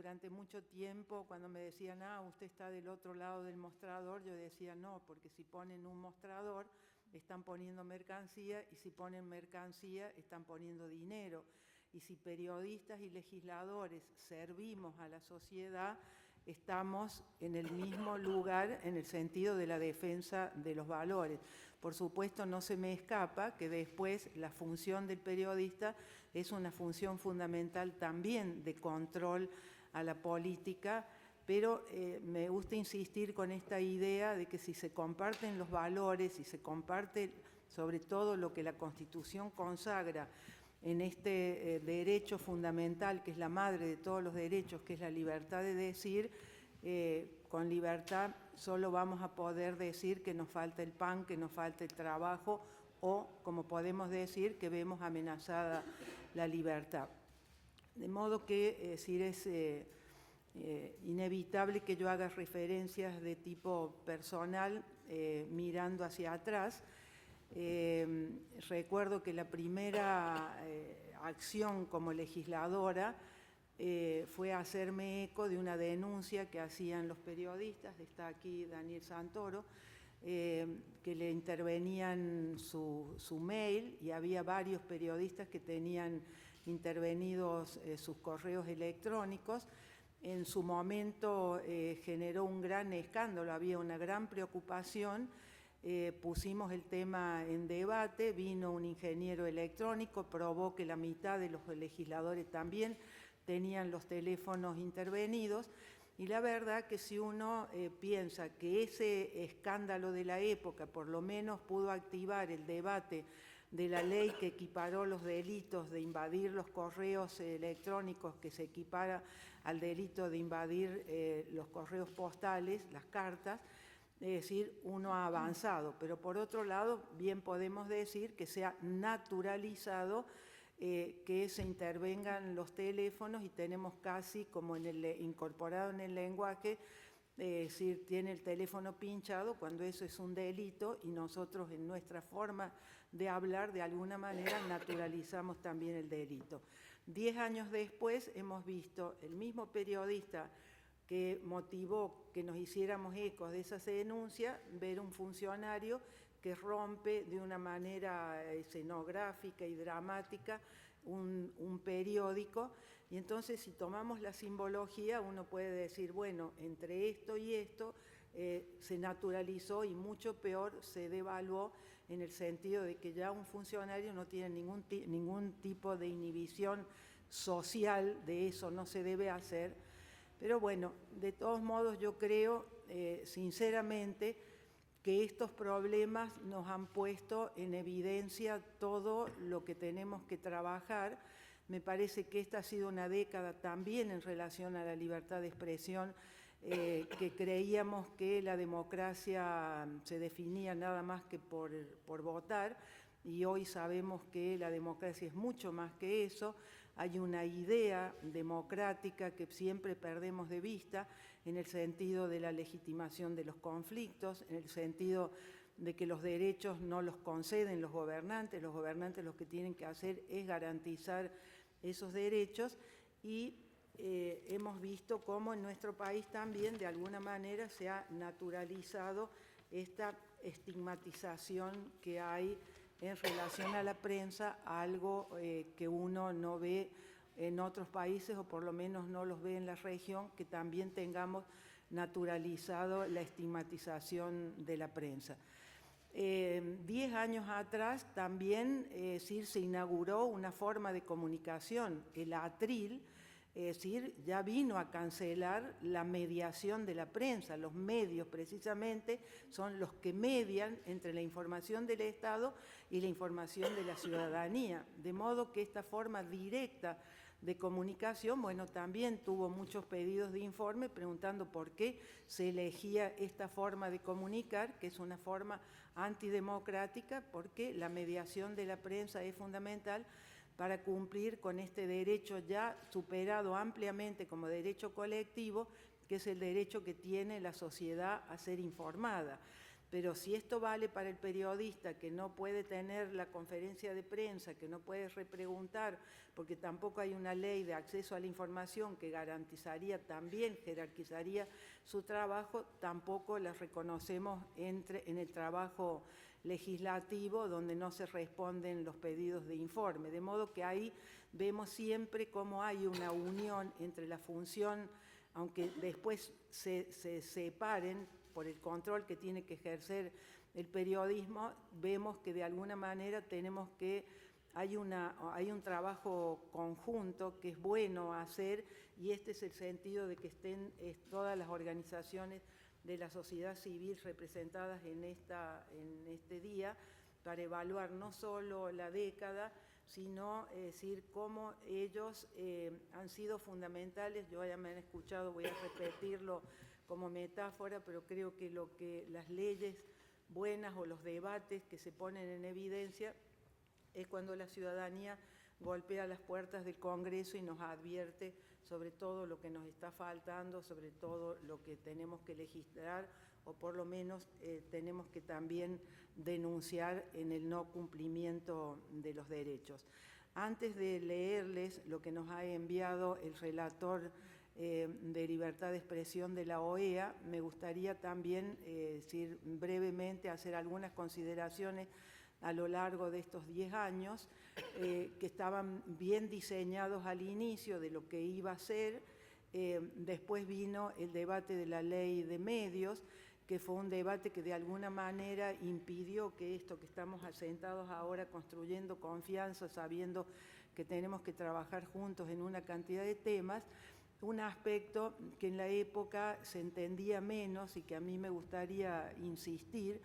durante mucho tiempo cuando me decían, usted está del otro lado del mostrador, yo decía no, porque si ponen un mostrador están poniendo mercancía y si ponen mercancía están poniendo dinero. Y si periodistas y legisladores servimos a la sociedad, estamos en el mismo lugar en el sentido de la defensa de los valores. Por supuesto, no se me escapa que después la función del periodista es una función fundamental también de control a la política, pero me gusta insistir con esta idea de que si se comparten los valores, si se comparte sobre todo lo que la Constitución consagra en este derecho fundamental, que es la madre de todos los derechos, que es la libertad de decir, con libertad solo vamos a poder decir que nos falta el pan, que nos falta el trabajo, o, como podemos decir, que vemos amenazada la libertad. De modo que es inevitable que yo haga referencias de tipo personal mirando hacia atrás. Recuerdo que la primera acción como legisladora fue hacerme eco de una denuncia que hacían los periodistas, está aquí Daniel Santoro, que le intervenían su mail y había varios periodistas que tenían intervenidos sus correos electrónicos. En su momento generó un gran escándalo, había una gran preocupación. Pusimos el tema en debate, vino un ingeniero electrónico, probó que la mitad de los legisladores también tenían los teléfonos intervenidos, y la verdad que si uno piensa que ese escándalo de la época por lo menos pudo activar el debate de la ley que equiparó los delitos de invadir los correos electrónicos, que se equipara al delito de invadir los correos postales, las cartas, es decir, uno ha avanzado, pero por otro lado bien podemos decir que se ha naturalizado que se intervengan los teléfonos y tenemos casi como incorporado en el lenguaje, es decir, tiene el teléfono pinchado cuando eso es un delito, y nosotros en nuestra forma de hablar de alguna manera naturalizamos también el delito. 10 años después hemos visto el mismo periodista que motivó que nos hiciéramos ecos de esa denuncia, ver un funcionario que rompe de una manera escenográfica y dramática un periódico, y entonces si tomamos la simbología uno puede decir, bueno, entre esto y esto se naturalizó y mucho peor se devaluó, en el sentido de que ya un funcionario no tiene ningún tipo de inhibición social, de eso no se debe hacer. Pero bueno, de todos modos yo creo sinceramente que estos problemas nos han puesto en evidencia todo lo que tenemos que trabajar. Me parece que esta ha sido una década también en relación a la libertad de expresión, que creíamos que la democracia se definía nada más que por votar, y hoy sabemos que la democracia es mucho más que eso. Hay una idea democrática que siempre perdemos de vista, en el sentido de la legitimación de los conflictos, en el sentido de que los derechos no los conceden los gobernantes lo que tienen que hacer es garantizar esos derechos, y hemos visto cómo en nuestro país también de alguna manera se ha naturalizado esta estigmatización que hay en relación a la prensa, algo que uno no ve en otros países, o por lo menos no los ve en la región, que también tengamos naturalizado la estigmatización de la prensa. 10 años atrás también se inauguró una forma de comunicación, el atril, es decir, ya vino a cancelar la mediación de la prensa. Los medios precisamente son los que median entre la información del Estado y la información de la ciudadanía, de modo que esta forma directa de comunicación, bueno, también tuvo muchos pedidos de informe preguntando por qué se elegía esta forma de comunicar, que es una forma antidemocrática, porque la mediación de la prensa es fundamental para cumplir con este derecho ya superado ampliamente como derecho colectivo, que es el derecho que tiene la sociedad a ser informada. Pero si esto vale para el periodista que no puede tener la conferencia de prensa, que no puede repreguntar, porque tampoco hay una ley de acceso a la información que garantizaría también, jerarquizaría su trabajo, tampoco la reconocemos en el trabajo legislativo donde no se responden los pedidos de informe. De modo que ahí vemos siempre cómo hay una unión entre la función, aunque después se separen, por el control que tiene que ejercer el periodismo, vemos que de alguna manera hay un trabajo conjunto que es bueno hacer, y este es el sentido de que estén todas las organizaciones de la sociedad civil representadas en este día, para evaluar no solo la década, sino decir cómo ellos han sido fundamentales. Yo ya me han escuchado, voy a repetirlo como metáfora, pero creo que las leyes buenas o los debates que se ponen en evidencia es cuando la ciudadanía golpea las puertas del Congreso y nos advierte sobre todo lo que nos está faltando, sobre todo lo que tenemos que legislar, o por lo menos tenemos que también denunciar en el no cumplimiento de los derechos. Antes de leerles lo que nos ha enviado el relator de libertad de expresión de la OEA, me gustaría también decir brevemente, hacer algunas consideraciones a lo largo de estos 10 años, que estaban bien diseñados al inicio de lo que iba a ser. Después vino el debate de la ley de medios, que fue un debate que de alguna manera impidió que esto que estamos asentados ahora construyendo confianza, sabiendo que tenemos que trabajar juntos en una cantidad de temas, un aspecto que en la época se entendía menos y que a mí me gustaría insistir.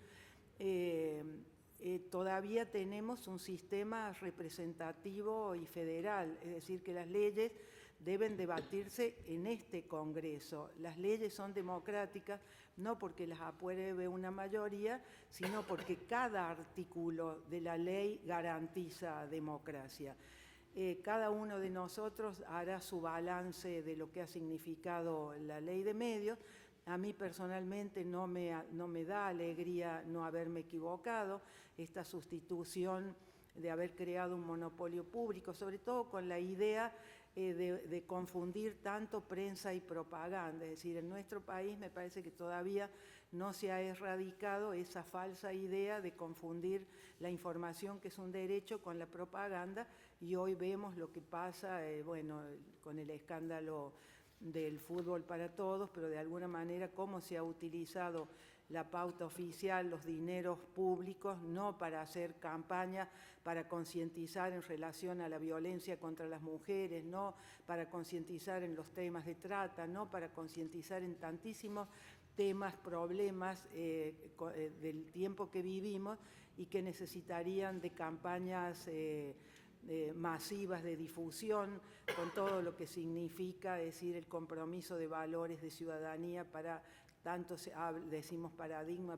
Todavía tenemos un sistema representativo y federal, es decir, que las leyes deben debatirse en este Congreso. Las leyes son democráticas no porque las apruebe una mayoría, sino porque cada artículo de la ley garantiza democracia. Cada uno de nosotros hará su balance de lo que ha significado la ley de medios. A mí personalmente no me da alegría no haberme equivocado, esta sustitución de haber creado un monopolio público, sobre todo con la idea de confundir tanto prensa y propaganda. Es decir, en nuestro país me parece que todavía no se ha erradicado esa falsa idea de confundir la información, que es un derecho, con la propaganda, y hoy vemos lo que pasa, con el escándalo del fútbol para todos, pero de alguna manera cómo se ha utilizado la pauta oficial, los dineros públicos, no para hacer campaña, para concientizar en relación a la violencia contra las mujeres, no para concientizar en los temas de trata, no para concientizar en tantísimos temas, problemas del tiempo que vivimos, y que necesitarían de campañas masivas de difusión, con todo lo que significa, es decir, el compromiso de valores de ciudadanía para tanto decimos paradigma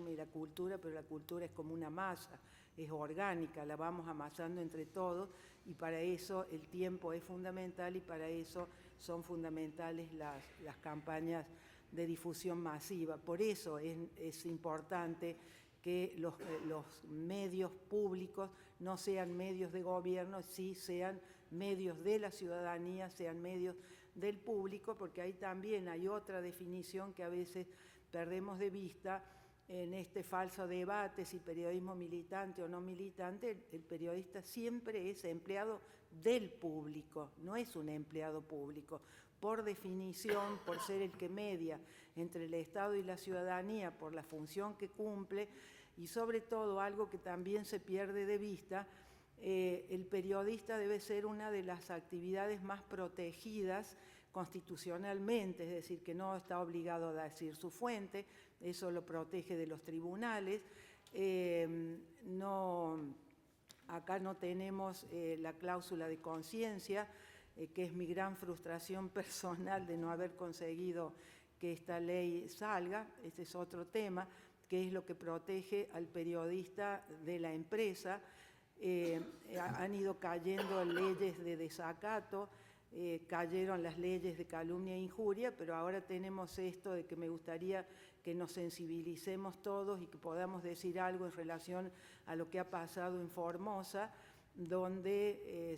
y la cultura, pero la cultura es como una masa, es orgánica, la vamos amasando entre todos, y para eso el tiempo es fundamental, y para eso son fundamentales las campañas de difusión masiva. Por eso es importante que los medios públicos no sean medios de gobierno, sí sean medios de la ciudadanía, sean medios del público, porque ahí también hay otra definición que a veces perdemos de vista en este falso debate, si periodismo militante o no militante. El periodista siempre es empleado del público, no es un empleado público. Por definición, por ser el que media entre el Estado y la ciudadanía, por la función que cumple, y sobre todo algo que también se pierde de vista, el periodista debe ser una de las actividades más protegidas constitucionalmente, es decir, que no está obligado a decir su fuente, eso lo protege de los tribunales. Acá no tenemos la cláusula de conciencia, que es mi gran frustración personal de no haber conseguido que esta ley salga. Este es otro tema, que es lo que protege al periodista de la empresa. Han ido cayendo leyes de desacato, cayeron las leyes de calumnia e injuria, pero ahora tenemos esto de que me gustaría que nos sensibilicemos todos y que podamos decir algo en relación a lo que ha pasado en Formosa, donde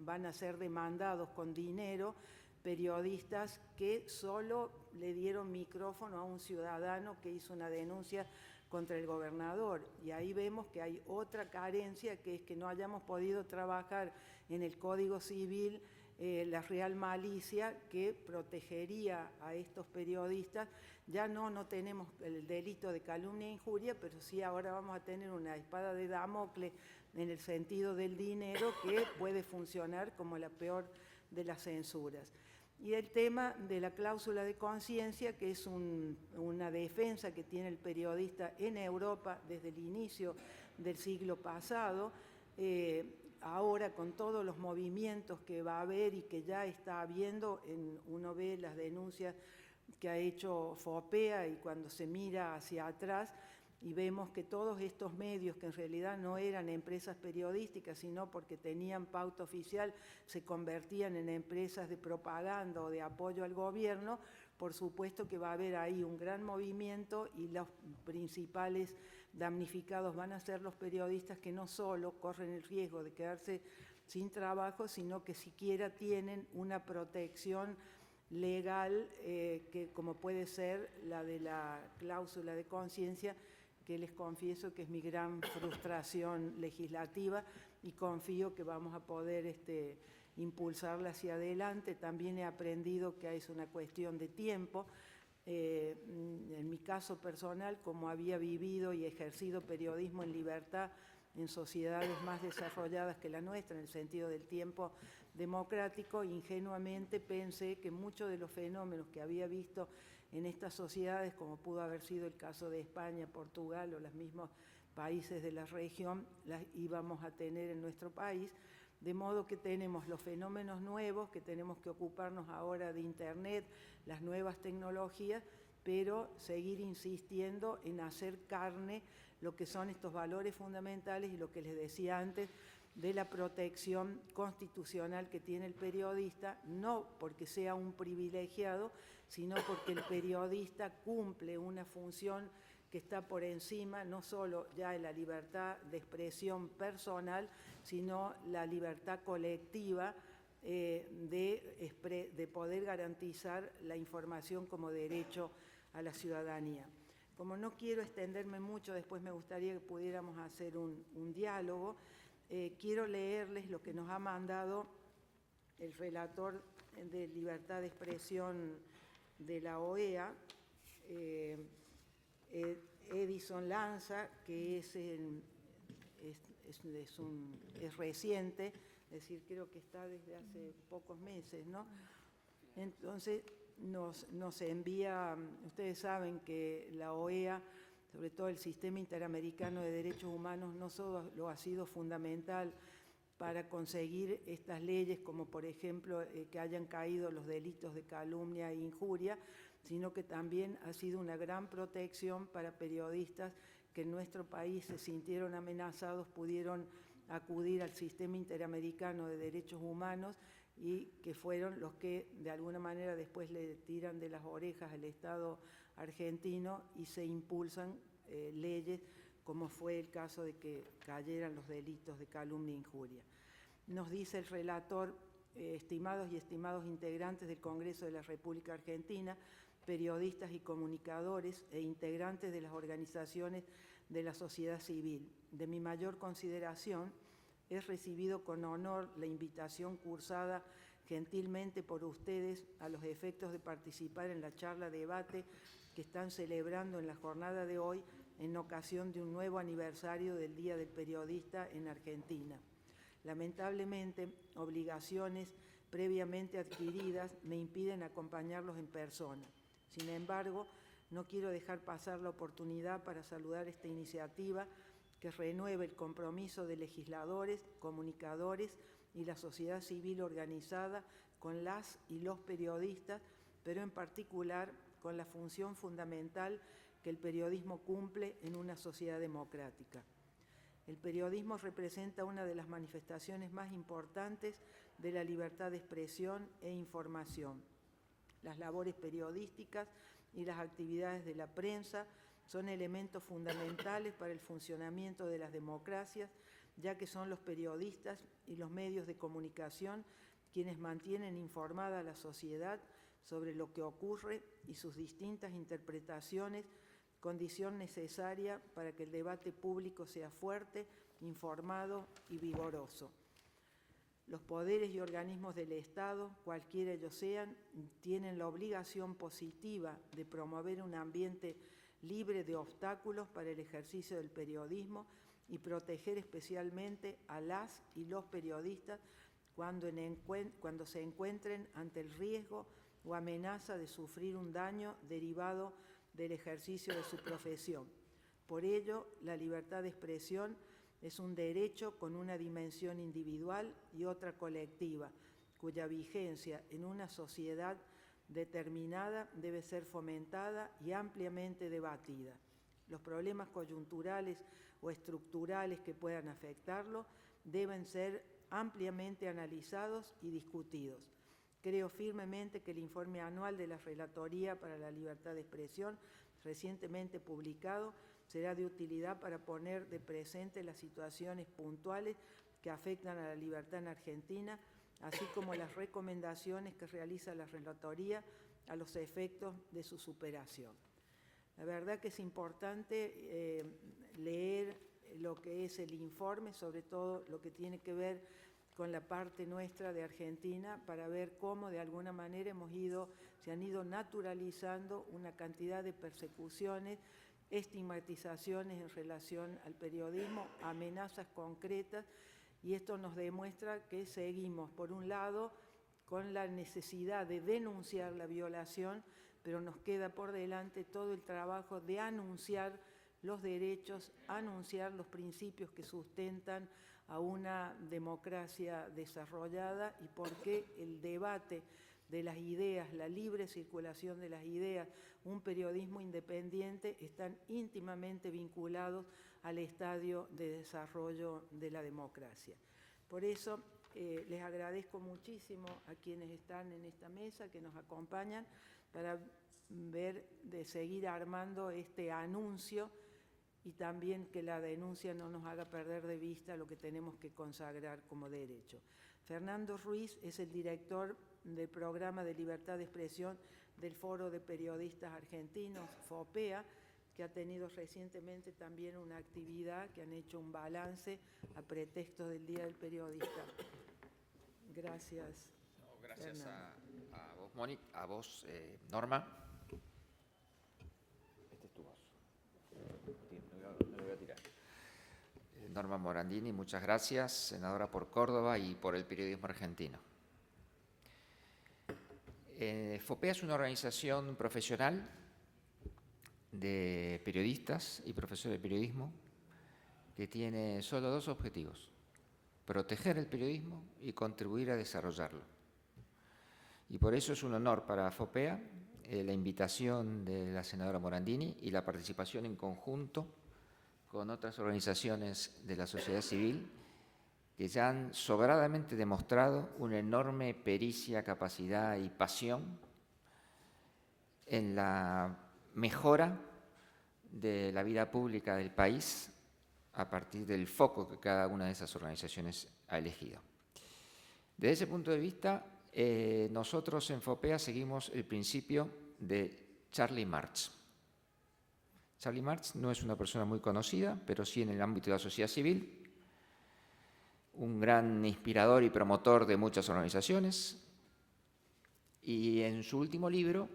van a ser demandados con dinero periodistas que solo le dieron micrófono a un ciudadano que hizo una denuncia contra el gobernador. Y ahí vemos que hay otra carencia, que es que no hayamos podido trabajar en el Código Civil la real malicia que protegería a estos periodistas. Ya no tenemos el delito de calumnia e injuria, pero sí ahora vamos a tener una espada de Damocles en el sentido del dinero que puede funcionar como la peor de las censuras. Y el tema de la cláusula de conciencia, que es una defensa que tiene el periodista en Europa desde el inicio del siglo pasado, ahora con todos los movimientos que va a haber y que ya está habiendo, uno ve las denuncias que ha hecho FOPEA y cuando se mira hacia atrás y vemos que todos estos medios, que en realidad no eran empresas periodísticas, sino porque tenían pauta oficial, se convertían en empresas de propaganda o de apoyo al gobierno. Por supuesto que va a haber ahí un gran movimiento y los principales damnificados van a ser los periodistas, que no solo corren el riesgo de quedarse sin trabajo, sino que siquiera tienen una protección legal, que como puede ser la de la cláusula de conciencia, que les confieso que es mi gran frustración legislativa y confío que vamos a poder impulsarla hacia adelante. También he aprendido que es una cuestión de tiempo. En mi caso personal, como había vivido y ejercido periodismo en libertad en sociedades más desarrolladas que la nuestra, en el sentido del tiempo democrático, ingenuamente pensé que muchos de los fenómenos que había visto en estas sociedades, como pudo haber sido el caso de España, Portugal o los mismos países de la región, las íbamos a tener en nuestro país, de modo que tenemos los fenómenos nuevos, que tenemos que ocuparnos ahora de Internet, las nuevas tecnologías, pero seguir insistiendo en hacer carne lo que son estos valores fundamentales y lo que les decía antes, de la protección constitucional que tiene el periodista, no porque sea un privilegiado, sino porque el periodista cumple una función que está por encima no solo ya de la libertad de expresión personal, sino la libertad colectiva de poder garantizar la información como derecho a la ciudadanía. Como no quiero extenderme mucho, después me gustaría que pudiéramos hacer un diálogo. Quiero leerles lo que nos ha mandado el relator de libertad de expresión de la OEA, Edison Lanza, que es reciente, es decir, creo que está desde hace pocos meses, ¿no? Entonces nos envía, ustedes saben que la OEA, sobre todo el Sistema Interamericano de Derechos Humanos, no solo lo ha sido fundamental para conseguir estas leyes, como por ejemplo que hayan caído los delitos de calumnia e injuria, sino que también ha sido una gran protección para periodistas que en nuestro país se sintieron amenazados, pudieron acudir al Sistema Interamericano de Derechos Humanos y que fueron los que de alguna manera después le tiran de las orejas al Estado argentino y se impulsan leyes, como fue el caso de que cayeran los delitos de calumnia e injuria. Nos dice el relator: estimados y estimados integrantes del Congreso de la República Argentina, periodistas y comunicadores e integrantes de las organizaciones de la sociedad civil, de mi mayor consideración, he recibido con honor la invitación cursada gentilmente por ustedes a los efectos de participar en la charla-debate que están celebrando en la jornada de hoy en ocasión de un nuevo aniversario del Día del Periodista en Argentina. Lamentablemente, obligaciones previamente adquiridas me impiden acompañarlos en persona. Sin embargo, no quiero dejar pasar la oportunidad para saludar esta iniciativa que renueve el compromiso de legisladores, comunicadores y la sociedad civil organizada con las y los periodistas, pero en particular con la función fundamental que el periodismo cumple en una sociedad democrática. El periodismo representa una de las manifestaciones más importantes de la libertad de expresión e información. Las labores periodísticas y las actividades de la prensa son elementos fundamentales para el funcionamiento de las democracias, ya que son los periodistas y los medios de comunicación quienes mantienen informada a la sociedad sobre lo que ocurre y sus distintas interpretaciones, condición necesaria para que el debate público sea fuerte, informado y vigoroso. Los poderes y organismos del Estado, cualquiera ellos sean, tienen la obligación positiva de promover un ambiente libre de obstáculos para el ejercicio del periodismo y proteger especialmente a las y los periodistas cuando se encuentren ante el riesgo o amenaza de sufrir un daño derivado del ejercicio de su profesión. Por ello, la libertad de expresión es un derecho con una dimensión individual y otra colectiva, cuya vigencia en una sociedad determinada debe ser fomentada y ampliamente debatida. Los problemas coyunturales o estructurales que puedan afectarlo deben ser ampliamente analizados y discutidos. Creo firmemente que el informe anual de la Relatoría para la Libertad de Expresión, recientemente publicado, será de utilidad para poner de presente las situaciones puntuales que afectan a la libertad en Argentina, así como las recomendaciones que realiza la Relatoría a los efectos de su superación. La verdad que es importante leer lo que es el informe, sobre todo lo que tiene que ver con la parte nuestra de Argentina, para ver cómo de alguna manera se han ido naturalizando una cantidad de persecuciones, estigmatizaciones en relación al periodismo, amenazas concretas, y esto nos demuestra que seguimos, por un lado, con la necesidad de denunciar la violación, pero nos queda por delante todo el trabajo de anunciar los derechos, anunciar los principios que sustentan a una democracia desarrollada y por qué el debate de las ideas, la libre circulación de las ideas, un periodismo independiente están íntimamente vinculados al estadio de desarrollo de la democracia. Por eso les agradezco muchísimo a quienes están en esta mesa, que nos acompañan, para ver de seguir armando este anuncio y también que la denuncia no nos haga perder de vista lo que tenemos que consagrar como derecho. Fernando Ruiz es el director del Programa de Libertad de Expresión del Foro de Periodistas Argentinos, FOPEA, que ha tenido recientemente también una actividad que han hecho un balance a pretexto del Día del Periodista. Gracias. Gracias a vos, Mónica, a vos, Norma. Esta es tu voz. No lo voy a tirar. Norma Morandini, muchas gracias, senadora por Córdoba y por el periodismo argentino. FOPEA es una organización profesional de periodistas y profesores de periodismo que tiene solo dos objetivos: proteger el periodismo y contribuir a desarrollarlo. Y por eso es un honor para FOPEA la invitación de la senadora Morandini y la participación en conjunto con otras organizaciones de la sociedad civil que ya han sobradamente demostrado una enorme pericia, capacidad y pasión en la mejora de la vida pública del país a partir del foco que cada una de esas organizaciones ha elegido. Desde ese punto de vista, nosotros en FOPEA seguimos el principio de Charlie Marx. Charlie Marx no es una persona muy conocida, pero sí en el ámbito de la sociedad civil, un gran inspirador y promotor de muchas organizaciones, y en su último libro,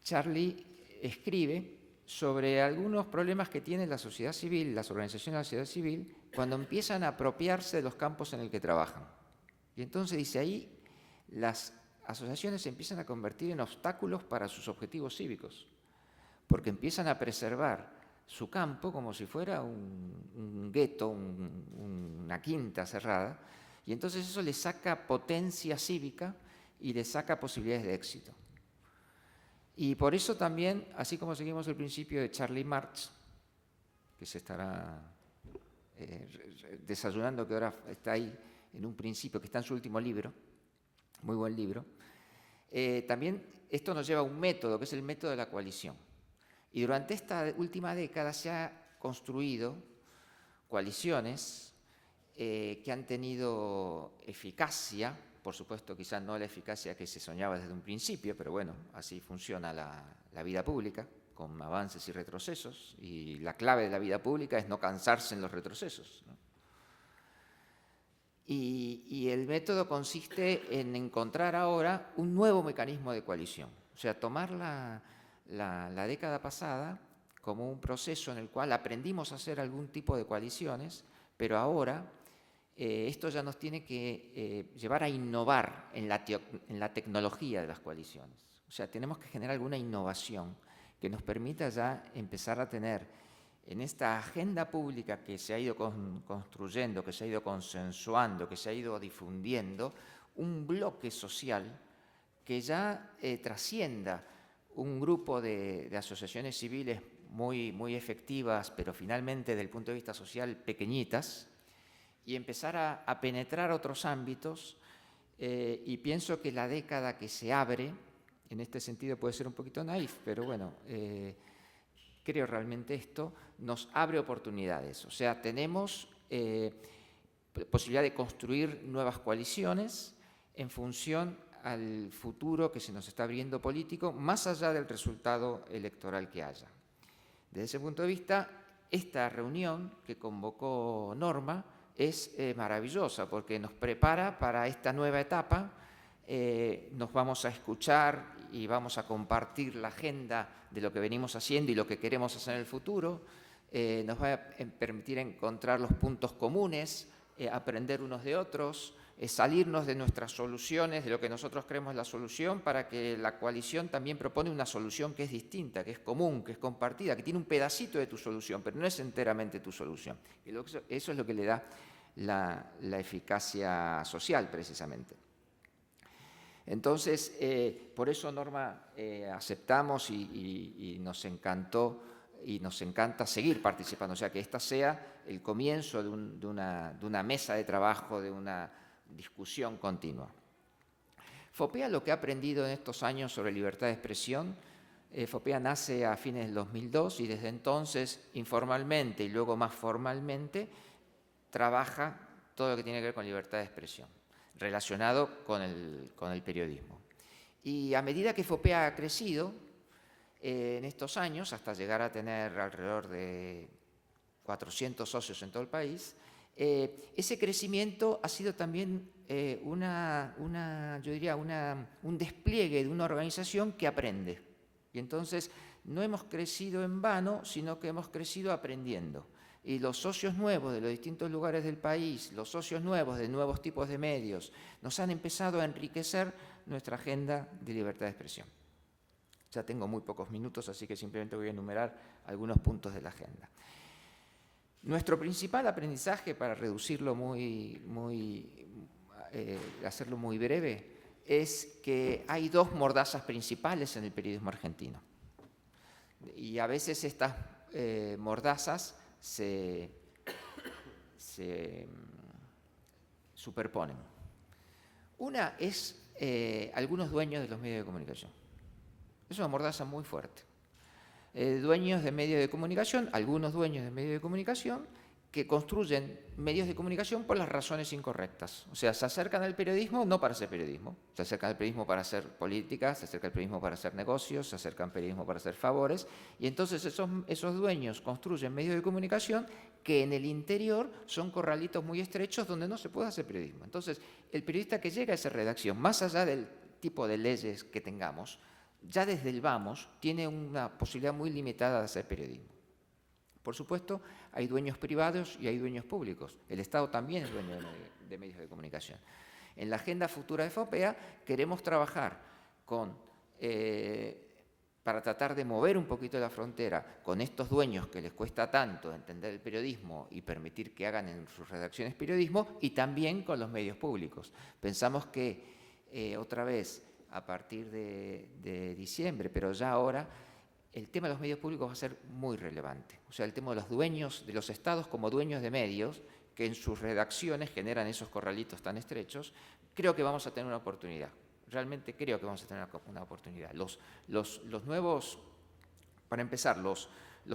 Charlie escribe sobre algunos problemas que tiene la sociedad civil, las organizaciones de la sociedad civil, cuando empiezan a apropiarse de los campos en el que trabajan. Y entonces dice, ahí las asociaciones se empiezan a convertir en obstáculos para sus objetivos cívicos, porque empiezan a preservar su campo como si fuera un gueto, una quinta cerrada, y entonces eso le saca potencia cívica y le saca posibilidades de éxito. Y por eso también, así como seguimos el principio de Charlie Marx, que se estará Desayunando, que ahora está ahí en un principio, que está en su último libro, muy buen libro. También esto nos lleva a un método, que es el método de la coalición. Y durante esta última década se ha construido coaliciones que han tenido eficacia, por supuesto quizás no la eficacia que se soñaba desde un principio, pero bueno, así funciona la vida pública, con avances y retrocesos, y la clave de la vida pública es no cansarse en los retrocesos, ¿no? Y el método consiste en encontrar ahora un nuevo mecanismo de coalición, o sea, tomar la década pasada como un proceso en el cual aprendimos a hacer algún tipo de coaliciones, pero ahora esto ya nos tiene que llevar a innovar en la tecnología de las coaliciones. O sea, tenemos que generar alguna innovación que nos permita ya empezar a tener en esta agenda pública que se ha ido construyendo, que se ha ido consensuando, que se ha ido difundiendo, un bloque social que ya trascienda un grupo de asociaciones civiles muy efectivas, pero finalmente desde el punto de vista social pequeñitas, y empezar a penetrar otros ámbitos. Y pienso que la década que se abre, en este sentido puede ser un poquito naif, pero bueno, creo realmente esto, nos abre oportunidades. O sea, tenemos posibilidad de construir nuevas coaliciones en función al futuro que se nos está abriendo político, más allá del resultado electoral que haya. Desde ese punto de vista, esta reunión que convocó Norma es maravillosa porque nos prepara para esta nueva etapa. Nos vamos a escuchar y vamos a compartir la agenda de lo que venimos haciendo y lo que queremos hacer en el futuro. Nos va a permitir encontrar los puntos comunes, aprender unos de otros, salirnos de nuestras soluciones, de lo que nosotros creemos la solución, para que la coalición también propone una solución que es distinta, que es común, que es compartida, que tiene un pedacito de tu solución, pero no es enteramente tu solución. Y eso es lo que le da la eficacia social, precisamente. Entonces, por eso, Norma, aceptamos y nos encantó y nos encanta seguir participando, o sea, que esta sea el comienzo de una mesa de trabajo, de una discusión continua. FOPEA, lo que ha aprendido en estos años sobre libertad de expresión, FOPEA nace a fines del 2002 y desde entonces, informalmente y luego más formalmente, trabaja todo lo que tiene que ver con libertad de expresión, relacionado con el periodismo. Y a medida que FOPEA ha crecido en estos años, hasta llegar a tener alrededor de 400 socios en todo el país, ese crecimiento ha sido también yo diría, un despliegue de una organización que aprende. Y entonces no hemos crecido en vano, sino que hemos crecido aprendiendo. Y los socios nuevos de los distintos lugares del país, los socios nuevos de nuevos tipos de medios, nos han empezado a enriquecer nuestra agenda de libertad de expresión. Ya tengo muy pocos minutos, así que simplemente voy a enumerar algunos puntos de la agenda. Nuestro principal aprendizaje, para reducirlo hacerlo muy breve, es que hay dos mordazas principales en el periodismo argentino. Y a veces estas mordazas se superponen. Una es algunos dueños de los medios de comunicación. Es una mordaza muy fuerte. Dueños de medios de comunicación, algunos dueños de medios de comunicación, que construyen medios de comunicación por las razones incorrectas. O sea, se acercan al periodismo no para hacer periodismo, se acercan al periodismo para hacer política, se acercan al periodismo para hacer negocios, se acercan al periodismo para hacer favores, y entonces esos dueños construyen medios de comunicación que en el interior son corralitos muy estrechos donde no se puede hacer periodismo. Entonces, el periodista que llega a esa redacción, más allá del tipo de leyes que tengamos, ya desde el vamos tiene una posibilidad muy limitada de hacer periodismo. Por supuesto, hay dueños privados y hay dueños públicos. El Estado también es dueño de medios de comunicación. En la agenda futura de FOPEA queremos trabajar para tratar de mover un poquito la frontera con estos dueños que les cuesta tanto entender el periodismo y permitir que hagan en sus redacciones periodismo, y también con los medios públicos. Pensamos que, otra vez, a partir de diciembre, pero ya ahora, el tema de los medios públicos va a ser muy relevante. O sea, el tema de los dueños, de los estados como dueños de medios, que en sus redacciones generan esos corralitos tan estrechos, creo que vamos a tener una oportunidad. Realmente creo que vamos a tener una oportunidad. Los nuevos, para empezar, los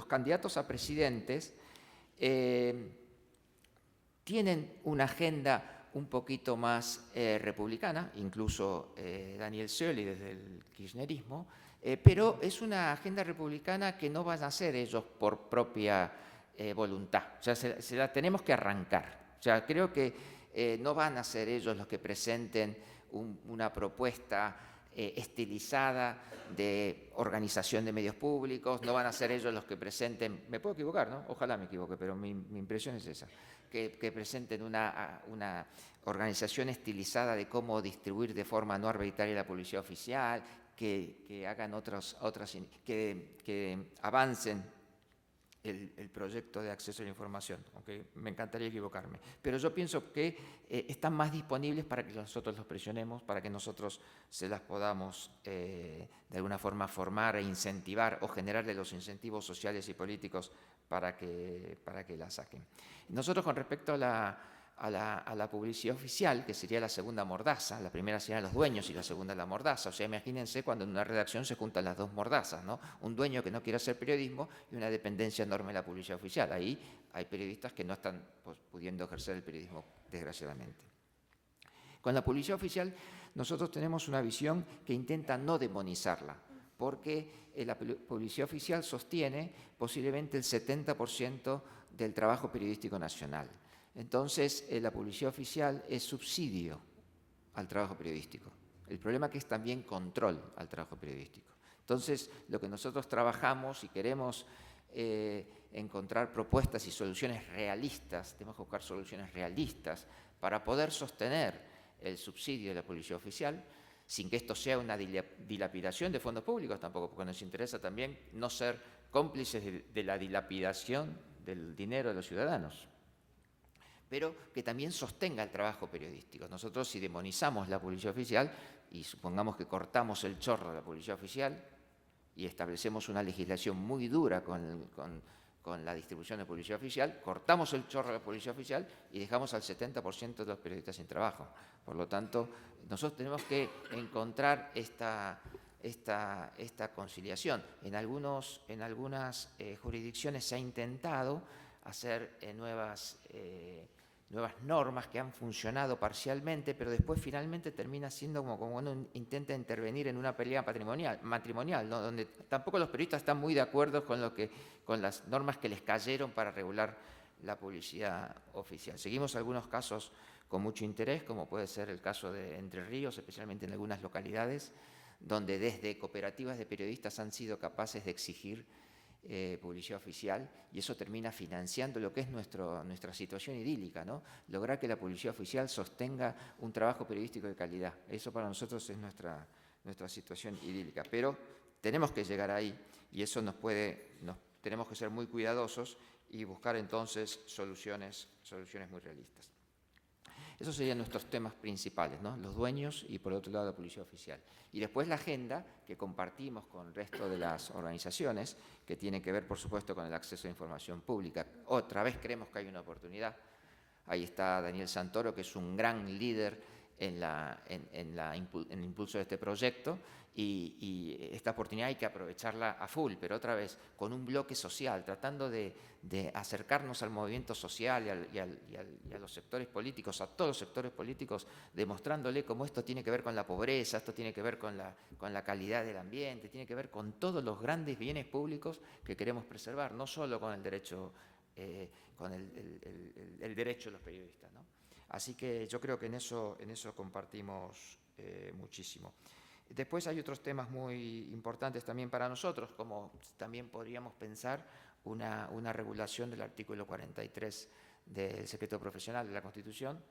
candidatos a presidentes tienen una agenda un poquito más republicana, incluso Daniel Scioli desde el kirchnerismo, pero es una agenda republicana que no van a hacer ellos por propia voluntad. O sea, se la tenemos que arrancar. O sea, creo que no van a ser ellos los que presenten una propuesta estilizada de organización de medios públicos, no van a ser ellos los que presenten, me puedo equivocar, ¿no? Ojalá me equivoque, pero mi impresión es esa, que presenten una organización estilizada de cómo distribuir de forma no arbitraria la publicidad oficial, que hagan que avancen el proyecto de acceso a la información, aunque me encantaría equivocarme. Pero yo pienso que están más disponibles para que nosotros los presionemos, para que nosotros se las podamos de alguna forma formar e incentivar o generarle los incentivos sociales y políticos para que la saquen. Nosotros con respecto a la publicidad oficial, que sería la segunda mordaza, la primera serían los dueños y la segunda la mordaza. O sea, imagínense cuando en una redacción se juntan las dos mordazas, ¿no? Un dueño que no quiere hacer periodismo y una dependencia enorme de la publicidad oficial. Ahí hay periodistas que no están pudiendo ejercer el periodismo, desgraciadamente. Con la publicidad oficial nosotros tenemos una visión que intenta no demonizarla, porque la publicidad oficial sostiene posiblemente el 70% del trabajo periodístico nacional. Entonces, la publicidad oficial es subsidio al trabajo periodístico. El problema es que es también control al trabajo periodístico. Entonces, lo que nosotros trabajamos y queremos encontrar propuestas y soluciones realistas, tenemos que buscar soluciones realistas para poder sostener el subsidio de la publicidad oficial, sin que esto sea una dilapidación de fondos públicos tampoco, porque nos interesa también no ser cómplices de la dilapidación del dinero de los ciudadanos, pero que también sostenga el trabajo periodístico. Nosotros, si demonizamos la publicidad oficial y supongamos que cortamos el chorro de la publicidad oficial y establecemos una legislación muy dura con la distribución de publicidad oficial, cortamos el chorro de la publicidad oficial y dejamos al 70% de los periodistas sin trabajo. Por lo tanto, nosotros tenemos que encontrar esta conciliación. En algunas jurisdicciones se ha intentado hacer nuevas normas que han funcionado parcialmente, pero después finalmente termina siendo como uno intenta intervenir en una pelea matrimonial, ¿no? Donde tampoco los periodistas están muy de acuerdo con las normas que les cayeron para regular la publicidad oficial. Seguimos algunos casos con mucho interés, como puede ser el caso de Entre Ríos, especialmente en algunas localidades, donde desde cooperativas de periodistas han sido capaces de exigir publicidad oficial, y eso termina financiando lo que es nuestra situación idílica, ¿no? Lograr que la publicidad oficial sostenga un trabajo periodístico de calidad. Eso para nosotros es nuestra situación idílica. Pero tenemos que llegar ahí, y eso tenemos que ser muy cuidadosos y buscar entonces soluciones muy realistas. Esos serían nuestros temas principales, ¿no? Los dueños y, por otro lado, la publicidad oficial. Y después la agenda que compartimos con el resto de las organizaciones, que tiene que ver, por supuesto, con el acceso a información pública. Otra vez creemos que hay una oportunidad. Ahí está Daniel Santoro, que es un gran líder en el impulso de este proyecto, y esta oportunidad hay que aprovecharla a full, pero otra vez con un bloque social, tratando de acercarnos al movimiento social y a los sectores políticos, a todos los sectores políticos, demostrándole cómo esto tiene que ver con la pobreza, esto tiene que ver con la calidad del ambiente, tiene que ver con todos los grandes bienes públicos que queremos preservar, no solo con el derecho, el derecho de los periodistas, ¿no? Así que yo creo que en eso compartimos muchísimo. Después hay otros temas muy importantes también para nosotros, como también podríamos pensar una regulación del artículo 43 del secreto profesional de la Constitución,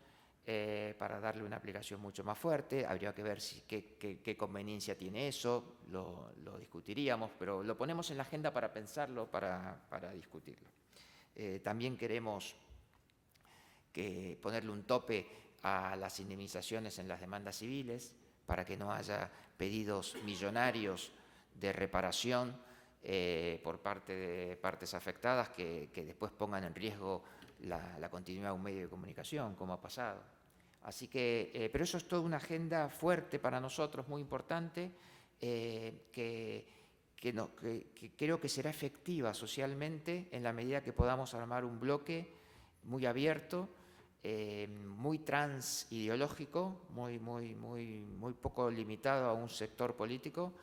para darle una aplicación mucho más fuerte. Habría que ver qué conveniencia tiene eso, lo discutiríamos, pero lo ponemos en la agenda para pensarlo, para discutirlo. También queremos ponerle un tope a las indemnizaciones en las demandas civiles, para que no haya pedidos millonarios de reparación por parte de partes afectadas que después pongan en riesgo la continuidad de un medio de comunicación, como ha pasado. Así que, pero eso es toda una agenda fuerte para nosotros, muy importante, que creo que será efectiva socialmente en la medida que podamos armar un bloque muy abierto, muy transideológico, muy poco limitado a un sector político,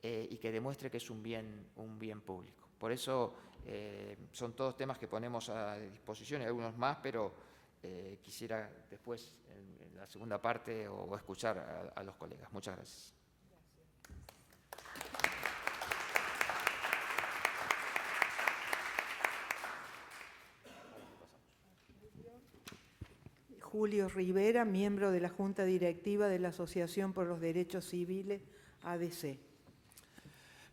y que demuestre que es un bien público. Por eso son todos temas que ponemos a disposición, y algunos más, pero quisiera después, en la segunda parte, o escuchar a los colegas. Muchas gracias. Julio Rivera, miembro de la Junta Directiva de la Asociación por los Derechos Civiles, ADC.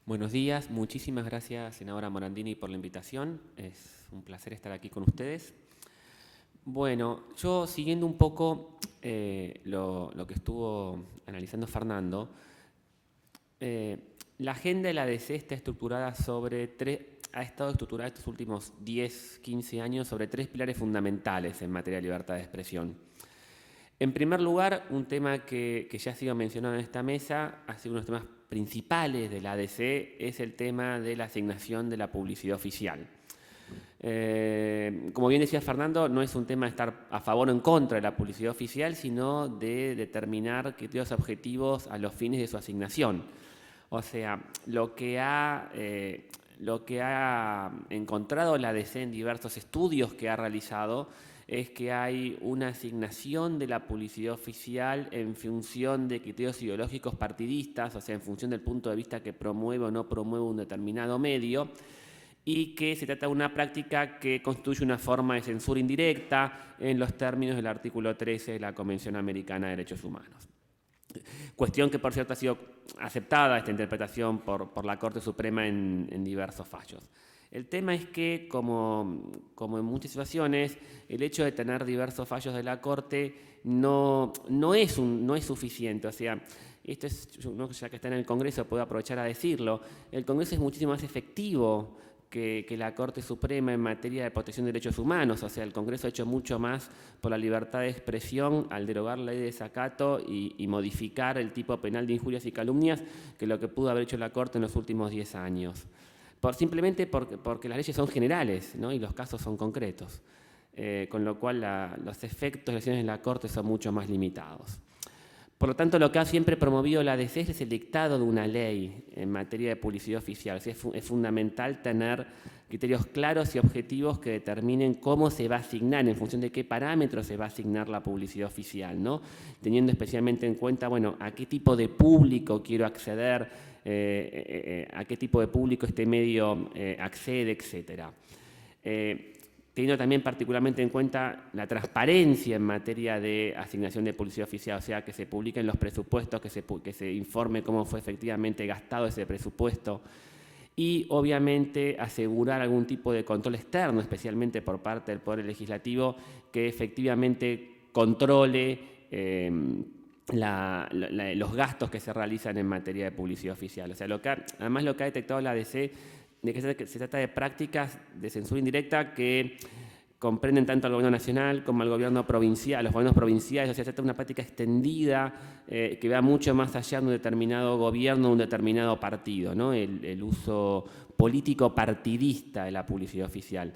Buenos días, muchísimas gracias, senadora Morandini, por la invitación. Es un placer estar aquí con ustedes. Bueno, yo siguiendo un poco lo que estuvo analizando Fernando, la agenda de la ADC está estructurada ha estado estructurada estos últimos 10, 15 años sobre 3 pilares fundamentales en materia de libertad de expresión. En primer lugar, un tema que ya ha sido mencionado en esta mesa, ha sido uno de los temas principales de la ADC, es el tema de la asignación de la publicidad oficial. Como bien decía Fernando, no es un tema de estar a favor o en contra de la publicidad oficial, sino de determinar criterios objetivos a los fines de su asignación. O sea, lo que ha encontrado la ADC en diversos estudios que ha realizado es que hay una asignación de la publicidad oficial en función de criterios ideológicos partidistas, o sea, en función del punto de vista que promueve o no promueve un determinado medio, y que se trata de una práctica que constituye una forma de censura indirecta en los términos del artículo 13 de la Convención Americana de Derechos Humanos. Cuestión que, por cierto, ha sido aceptada esta interpretación por la Corte Suprema en diversos fallos. El tema es que, como en muchas situaciones, el hecho de tener diversos fallos de la Corte no es suficiente. O sea, esto es, ya que está en el Congreso, puedo aprovechar a decirlo, el Congreso es muchísimo más efectivo que la Corte Suprema en materia de protección de derechos humanos. O sea, el Congreso ha hecho mucho más por la libertad de expresión al derogar la ley de desacato y modificar el tipo penal de injurias y calumnias que lo que pudo haber hecho la Corte en los últimos 10 años. Simplemente porque las leyes son generales, ¿no? Y los casos son concretos, con lo cual los efectos de las decisiones de la Corte son mucho más limitados. Por lo tanto, lo que ha siempre promovido la ADC es el dictado de una ley en materia de publicidad oficial. O sea, es fundamental tener criterios claros y objetivos que determinen cómo se va a asignar, en función de qué parámetros se va a asignar la publicidad oficial, ¿no? Teniendo especialmente en cuenta, bueno, a qué tipo de público quiero acceder, a qué tipo de público este medio accede, etc. Teniendo también particularmente en cuenta la transparencia en materia de asignación de publicidad oficial, o sea, que se publiquen los presupuestos, que se informe cómo fue efectivamente gastado ese presupuesto, y obviamente asegurar algún tipo de control externo, especialmente por parte del Poder Legislativo, que efectivamente controle los gastos que se realizan en materia de publicidad oficial. O sea, además lo que ha detectado la ADC, de que se trata de prácticas de censura indirecta que comprenden tanto al gobierno nacional como al gobierno provincial, los gobiernos provinciales. O sea, se trata de una práctica extendida que va mucho más allá de un determinado gobierno, de un determinado partido, ¿no? El uso político partidista de la publicidad oficial.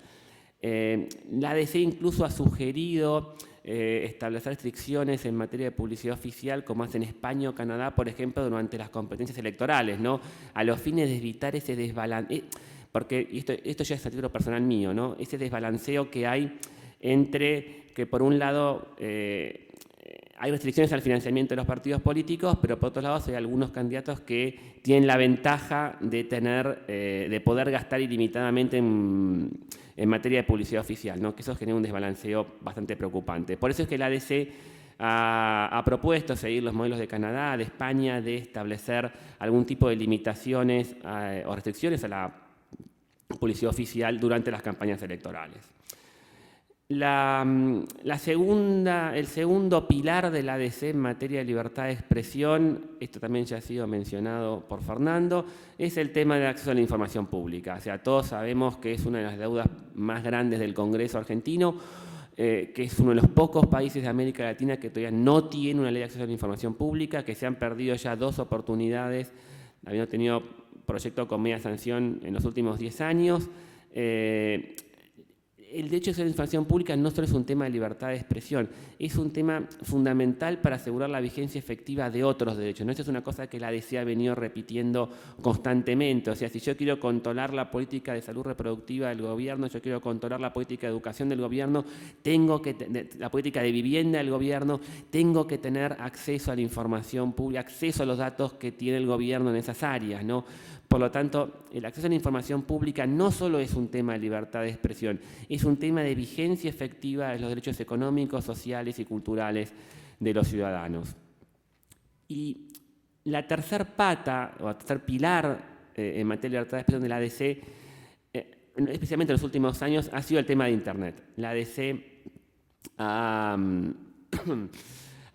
La ADC incluso ha sugerido establecer restricciones en materia de publicidad oficial, como hacen España o Canadá, por ejemplo, durante las competencias electorales, ¿no? A los fines de evitar ese desbalance, porque esto ya es a título personal mío, ¿no? Ese desbalanceo que hay entre que, por un lado, hay restricciones al financiamiento de los partidos políticos, pero por otro lado hay algunos candidatos que tienen la ventaja de poder gastar ilimitadamente en materia de publicidad oficial, ¿no? Que eso genera un desbalanceo bastante preocupante. Por eso es que la ADC ha propuesto seguir los modelos de Canadá, de España, de establecer algún tipo de limitaciones o restricciones a la publicidad oficial durante las campañas electorales. el segundo pilar de la ADC en materia de libertad de expresión, esto también ya ha sido mencionado por Fernando, es el tema del acceso a la información pública. O sea, todos sabemos que es una de las deudas más grandes del Congreso argentino, que es uno de los pocos países de América Latina que todavía no tiene una ley de acceso a la información pública, que se han perdido ya 2 oportunidades, habiendo tenido proyecto con media sanción en los últimos 10 años. El derecho a la información pública no solo es un tema de libertad de expresión, es un tema fundamental para asegurar la vigencia efectiva de otros derechos. ¿No? Esto es una cosa que la ADC ha venido repitiendo constantemente. O sea, si yo quiero controlar la política de salud reproductiva del gobierno, yo quiero controlar la política de educación del gobierno, la política de vivienda del gobierno, tengo que tener acceso a la información pública, acceso a los datos que tiene el gobierno en esas áreas, ¿no? Por lo tanto, el acceso a la información pública no solo es un tema de libertad de expresión, es un tema de vigencia efectiva de los derechos económicos, sociales y culturales de los ciudadanos. Y la tercer pata, o el tercer pilar en materia de libertad de expresión de la ADC, especialmente en los últimos años, ha sido el tema de Internet. La ADC ha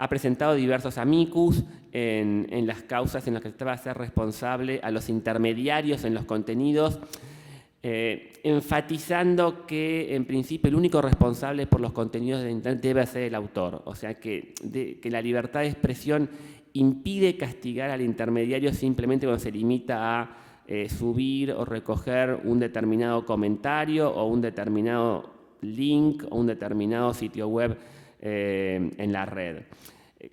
presentado diversos amicus en las causas en las que se va a ser responsable a los intermediarios en los contenidos, enfatizando que, en principio, el único responsable por los contenidos de Internet debe ser el autor. O sea, que la libertad de expresión impide castigar al intermediario simplemente cuando se limita a subir o recoger un determinado comentario o un determinado link o un determinado sitio web en la red.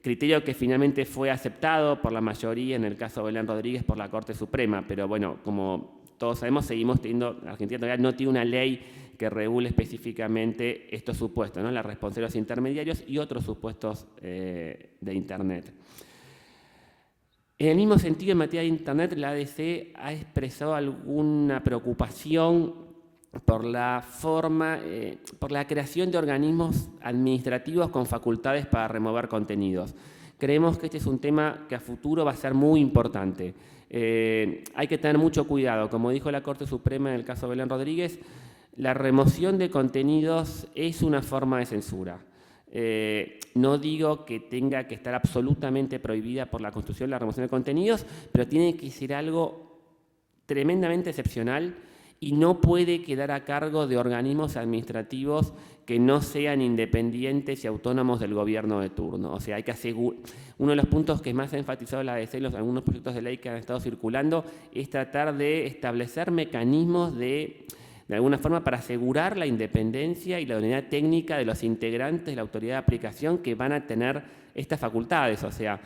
Criterio que finalmente fue aceptado por la mayoría, en el caso de Belén Rodríguez, por la Corte Suprema, pero bueno, como todos sabemos, seguimos teniendo, Argentina todavía no tiene una ley que regule específicamente estos supuestos, ¿no? La responsabilidad de los intermediarios y otros supuestos de Internet. En el mismo sentido, en materia de Internet, la ADC ha expresado alguna preocupación por la creación de organismos administrativos con facultades para remover contenidos. Creemos que este es un tema que a futuro va a ser muy importante. Hay que tener mucho cuidado. Como dijo la Corte Suprema en el caso de Belén Rodríguez, la remoción de contenidos es una forma de censura. No digo que tenga que estar absolutamente prohibida por la Constitución la remoción de contenidos, pero tiene que ser algo tremendamente excepcional y no puede quedar a cargo de organismos administrativos que no sean independientes y autónomos del gobierno de turno. O sea, hay que asegurar. Uno de los puntos que más ha enfatizado la ADC en algunos proyectos de ley que han estado circulando es tratar de establecer mecanismos de alguna forma para asegurar la independencia y la unidad técnica de los integrantes de la autoridad de aplicación que van a tener estas facultades. O sea,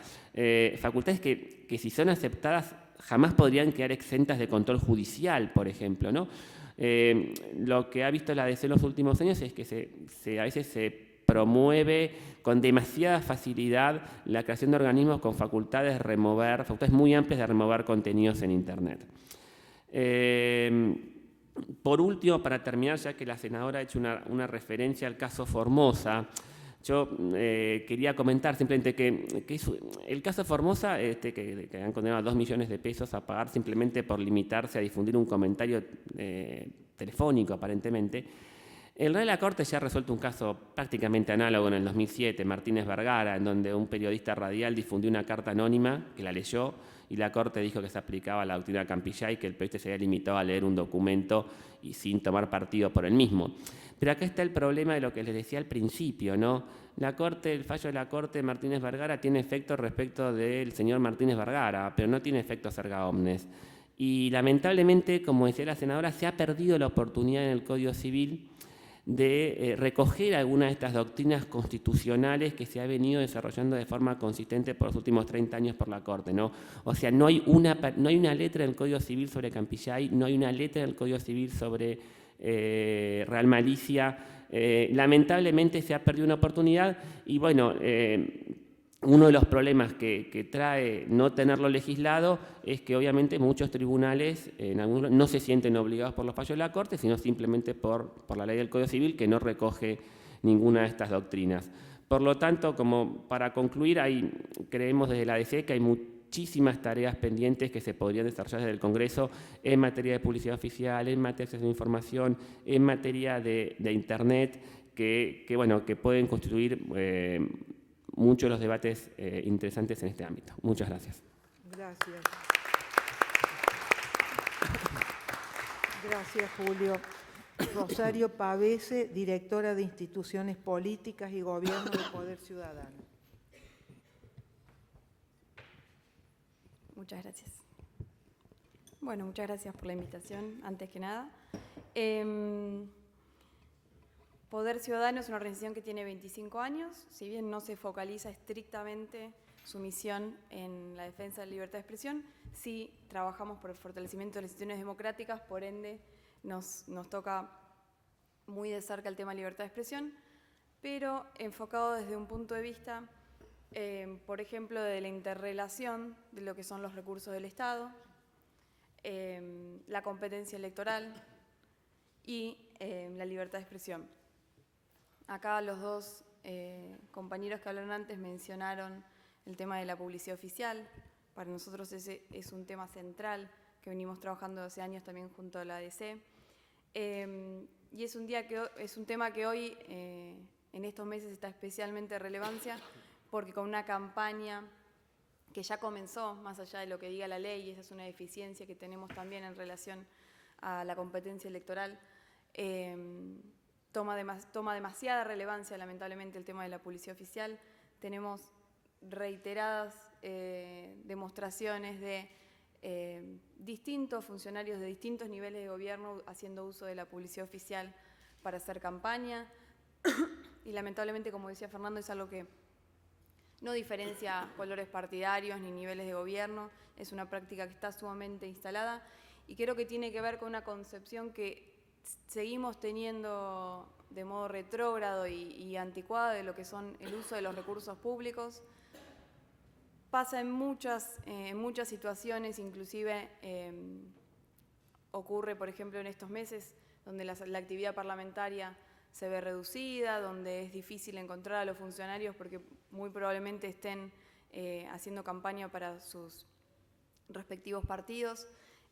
facultades que si son aceptadas jamás podrían quedar exentas de control judicial, por ejemplo, ¿no? Lo que ha visto la ADC en los últimos años es que a veces se promueve con demasiada facilidad la creación de organismos con facultades muy amplias de remover contenidos en Internet. Por último, para terminar, ya que la senadora ha hecho una referencia al caso Formosa, yo quería comentar simplemente que el caso Formosa, que han condenado a 2 millones de pesos a pagar simplemente por limitarse a difundir un comentario telefónico, aparentemente. En realidad la Corte ya ha resuelto un caso prácticamente análogo en el 2007, Martínez Vergara, en donde un periodista radial difundió una carta anónima que la leyó y la Corte dijo que se aplicaba la doctrina Campillay, que el periodista se había limitado a leer un documento y sin tomar partido por el mismo. Pero acá está el problema de lo que les decía al principio, ¿no? El fallo de la Corte de Martínez Vergara tiene efecto respecto del señor Martínez Vergara, pero no tiene efectos erga omnes. Y lamentablemente, como decía la senadora, se ha perdido la oportunidad en el Código Civil de recoger algunas de estas doctrinas constitucionales que se ha venido desarrollando de forma consistente por los últimos 30 años por la Corte, ¿no? O sea, no hay una letra en el Código Civil sobre Campillay, no hay una letra en el Código Civil sobre real malicia. Lamentablemente se ha perdido una oportunidad y bueno, uno de los problemas que trae no tenerlo legislado es que obviamente muchos tribunales no se sienten obligados por los fallos de la Corte, sino simplemente por la ley del Código Civil que no recoge ninguna de estas doctrinas. Por lo tanto, como para concluir, creemos desde la ADC que hay muchísimas tareas pendientes que se podrían desarrollar desde el Congreso en materia de publicidad oficial, en materia de acceso a la información, en materia de Internet, bueno, que pueden constituir muchos de los debates interesantes en este ámbito. Muchas gracias. Gracias. Gracias, Julio. Rosario Pavese, directora de Instituciones Políticas y Gobierno del Poder Ciudadano. Muchas gracias. Bueno, muchas gracias por la invitación, antes que nada. Poder Ciudadano es una organización que tiene 25 años, si bien no se focaliza estrictamente su misión en la defensa de la libertad de expresión, sí trabajamos por el fortalecimiento de las instituciones democráticas, por ende nos toca muy de cerca el tema de libertad de expresión, pero enfocado desde un punto de vista, por ejemplo, de la interrelación de lo que son los recursos del Estado, la competencia electoral y la libertad de expresión. Acá los dos compañeros que hablaron antes mencionaron el tema de la publicidad oficial. Para nosotros ese es un tema central que venimos trabajando hace años también junto a la ADC. Y es un tema que hoy, en estos meses, está especialmente de relevancia porque con una campaña que ya comenzó, más allá de lo que diga la ley, y esa es una deficiencia que tenemos también en relación a la competencia electoral, toma demasiada relevancia, lamentablemente, el tema de la publicidad oficial. Tenemos reiteradas demostraciones de distintos funcionarios de distintos niveles de gobierno haciendo uso de la publicidad oficial para hacer campaña y lamentablemente, como decía Fernando, es algo que no diferencia colores partidarios ni niveles de gobierno, es una práctica que está sumamente instalada y creo que tiene que ver con una concepción que seguimos teniendo de modo retrógrado y anticuado de lo que son el uso de los recursos públicos. Pasa en muchas situaciones, inclusive ocurre, por ejemplo, en estos meses, donde la actividad parlamentaria se ve reducida, donde es difícil encontrar a los funcionarios porque muy probablemente estén haciendo campaña para sus respectivos partidos.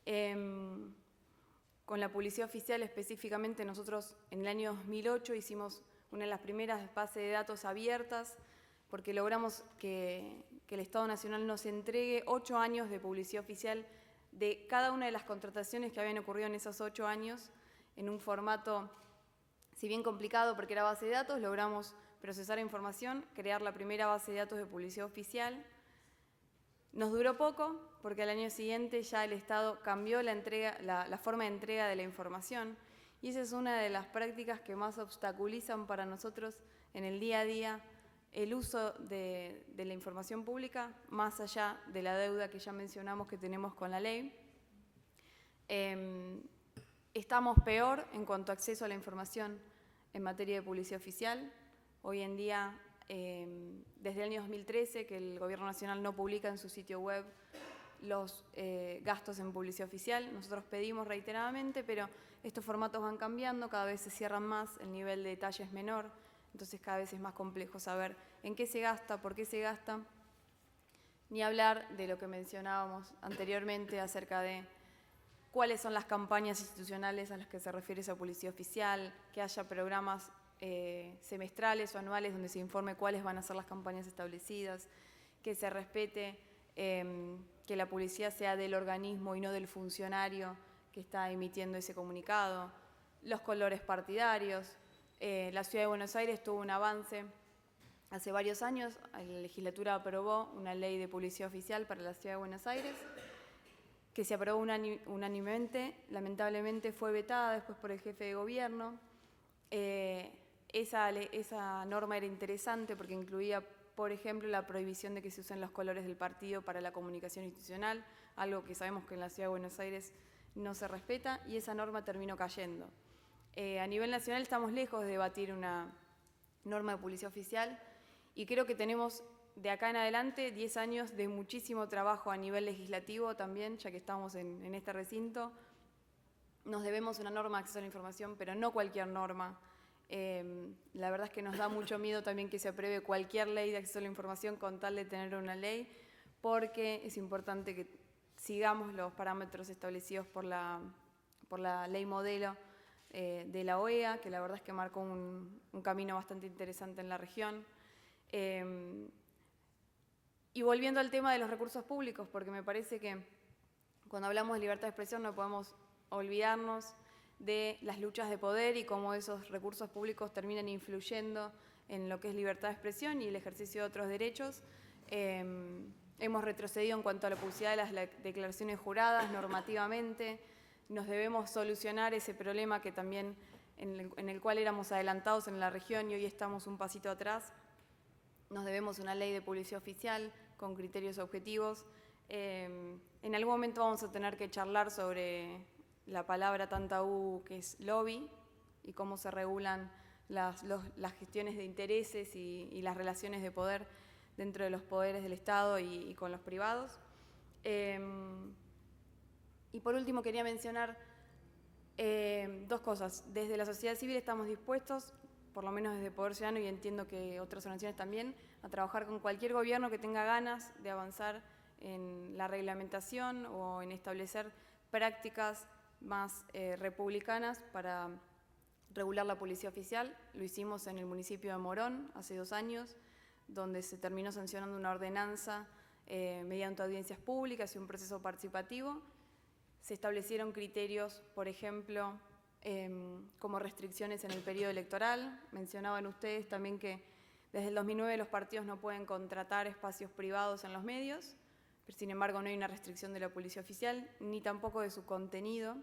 Con la publicidad oficial específicamente, nosotros en el año 2008 hicimos una de las primeras bases de datos abiertas porque logramos que el Estado Nacional nos entregue 8 años de publicidad oficial de cada una de las contrataciones que habían ocurrido en esos 8 años en un formato, si bien complicado porque era base de datos, logramos procesar información, crear la primera base de datos de publicidad oficial. Nos duró poco porque al año siguiente ya el Estado cambió la forma de entrega de la información y esa es una de las prácticas que más obstaculizan para nosotros en el día a día el uso de la información pública, más allá de la deuda que ya mencionamos que tenemos con la ley. Estamos peor en cuanto a acceso a la información en materia de publicidad oficial. Hoy en día, desde el año 2013, que el Gobierno Nacional no publica en su sitio web los gastos en publicidad oficial. Nosotros pedimos reiteradamente, pero estos formatos van cambiando, cada vez se cierran más, el nivel de detalle es menor, entonces cada vez es más complejo saber en qué se gasta, por qué se gasta, ni hablar de lo que mencionábamos anteriormente acerca de cuáles son las campañas institucionales a las que se refiere esa publicidad oficial, que haya programas semestrales o anuales donde se informe cuáles van a ser las campañas establecidas, que se respete que la publicidad sea del organismo y no del funcionario que está emitiendo ese comunicado, los colores partidarios. La Ciudad de Buenos Aires tuvo un avance hace varios años, la legislatura aprobó una ley de publicidad oficial para la Ciudad de Buenos Aires, que se aprobó unánimemente, lamentablemente fue vetada después por el jefe de gobierno. Esa norma era interesante porque incluía, por ejemplo, la prohibición de que se usen los colores del partido para la comunicación institucional, algo que sabemos que en la Ciudad de Buenos Aires no se respeta, y esa norma terminó cayendo. A nivel nacional estamos lejos de debatir una norma de publicidad oficial y creo que tenemos de acá en adelante 10 años de muchísimo trabajo a nivel legislativo también, ya que estamos en este recinto. Nos debemos una norma de acceso a la información, pero no cualquier norma. La verdad es que nos da mucho miedo también que se apruebe cualquier ley de acceso a la información con tal de tener una ley, porque es importante que sigamos los parámetros establecidos por la ley modelo de la OEA, que la verdad es que marcó un camino bastante interesante en la región. Y volviendo al tema de los recursos públicos, porque me parece que cuando hablamos de libertad de expresión no podemos olvidarnos de las luchas de poder y cómo esos recursos públicos terminan influyendo en lo que es libertad de expresión y el ejercicio de otros derechos. Hemos retrocedido en cuanto a la publicidad de las declaraciones juradas normativamente. Nos debemos solucionar ese problema que también en el cual éramos adelantados en la región y hoy estamos un pasito atrás. Nos debemos una ley de publicidad oficial con criterios objetivos. En algún momento vamos a tener que charlar sobre la palabra tan tabú que es lobby y cómo se regulan las gestiones de intereses y las relaciones de poder dentro de los poderes del Estado y con los privados. Y por último quería mencionar dos cosas. Desde la sociedad civil estamos dispuestos, por lo menos desde Poder Ciudadano y entiendo que otras organizaciones también, a trabajar con cualquier gobierno que tenga ganas de avanzar en la reglamentación o en establecer prácticas más republicanas para regular la policía oficial. Lo hicimos en el municipio de Morón hace 2 años, donde se terminó sancionando una ordenanza mediante audiencias públicas y un proceso participativo. Se establecieron criterios, por ejemplo, como restricciones en el periodo electoral. Mencionaban ustedes también que desde el 2009 los partidos no pueden contratar espacios privados en los medios, pero sin embargo no hay una restricción de la policía oficial, ni tampoco de su contenido.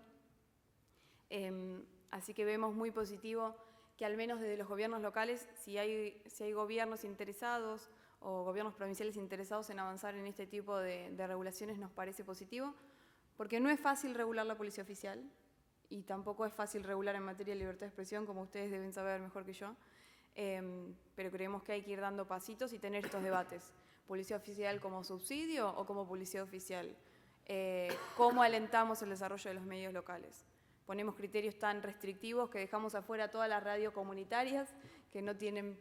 Así que vemos muy positivo que al menos desde los gobiernos locales, si hay gobiernos interesados o gobiernos provinciales interesados en avanzar en este tipo de regulaciones, nos parece positivo, porque no es fácil regular la policía oficial y tampoco es fácil regular en materia de libertad de expresión, como ustedes deben saber mejor que yo, pero creemos que hay que ir dando pasitos y tener estos debates. ¿Policía oficial como subsidio o como policía oficial? ¿Cómo alentamos el desarrollo de los medios locales? Ponemos criterios tan restrictivos que dejamos afuera todas las radios comunitarias que no tienen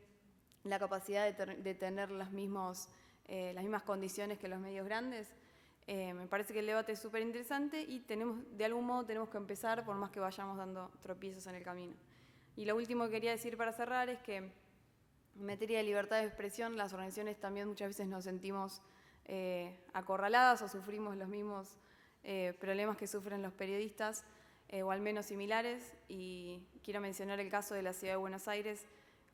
la capacidad de tener las mismas condiciones que los medios grandes. Me parece que el debate es súper interesante y de algún modo tenemos que empezar, por más que vayamos dando tropiezos en el camino. Y lo último que quería decir para cerrar es que en materia de libertad de expresión, las organizaciones también muchas veces nos sentimos acorraladas o sufrimos los mismos problemas que sufren los periodistas, o al menos similares, y quiero mencionar el caso de la Ciudad de Buenos Aires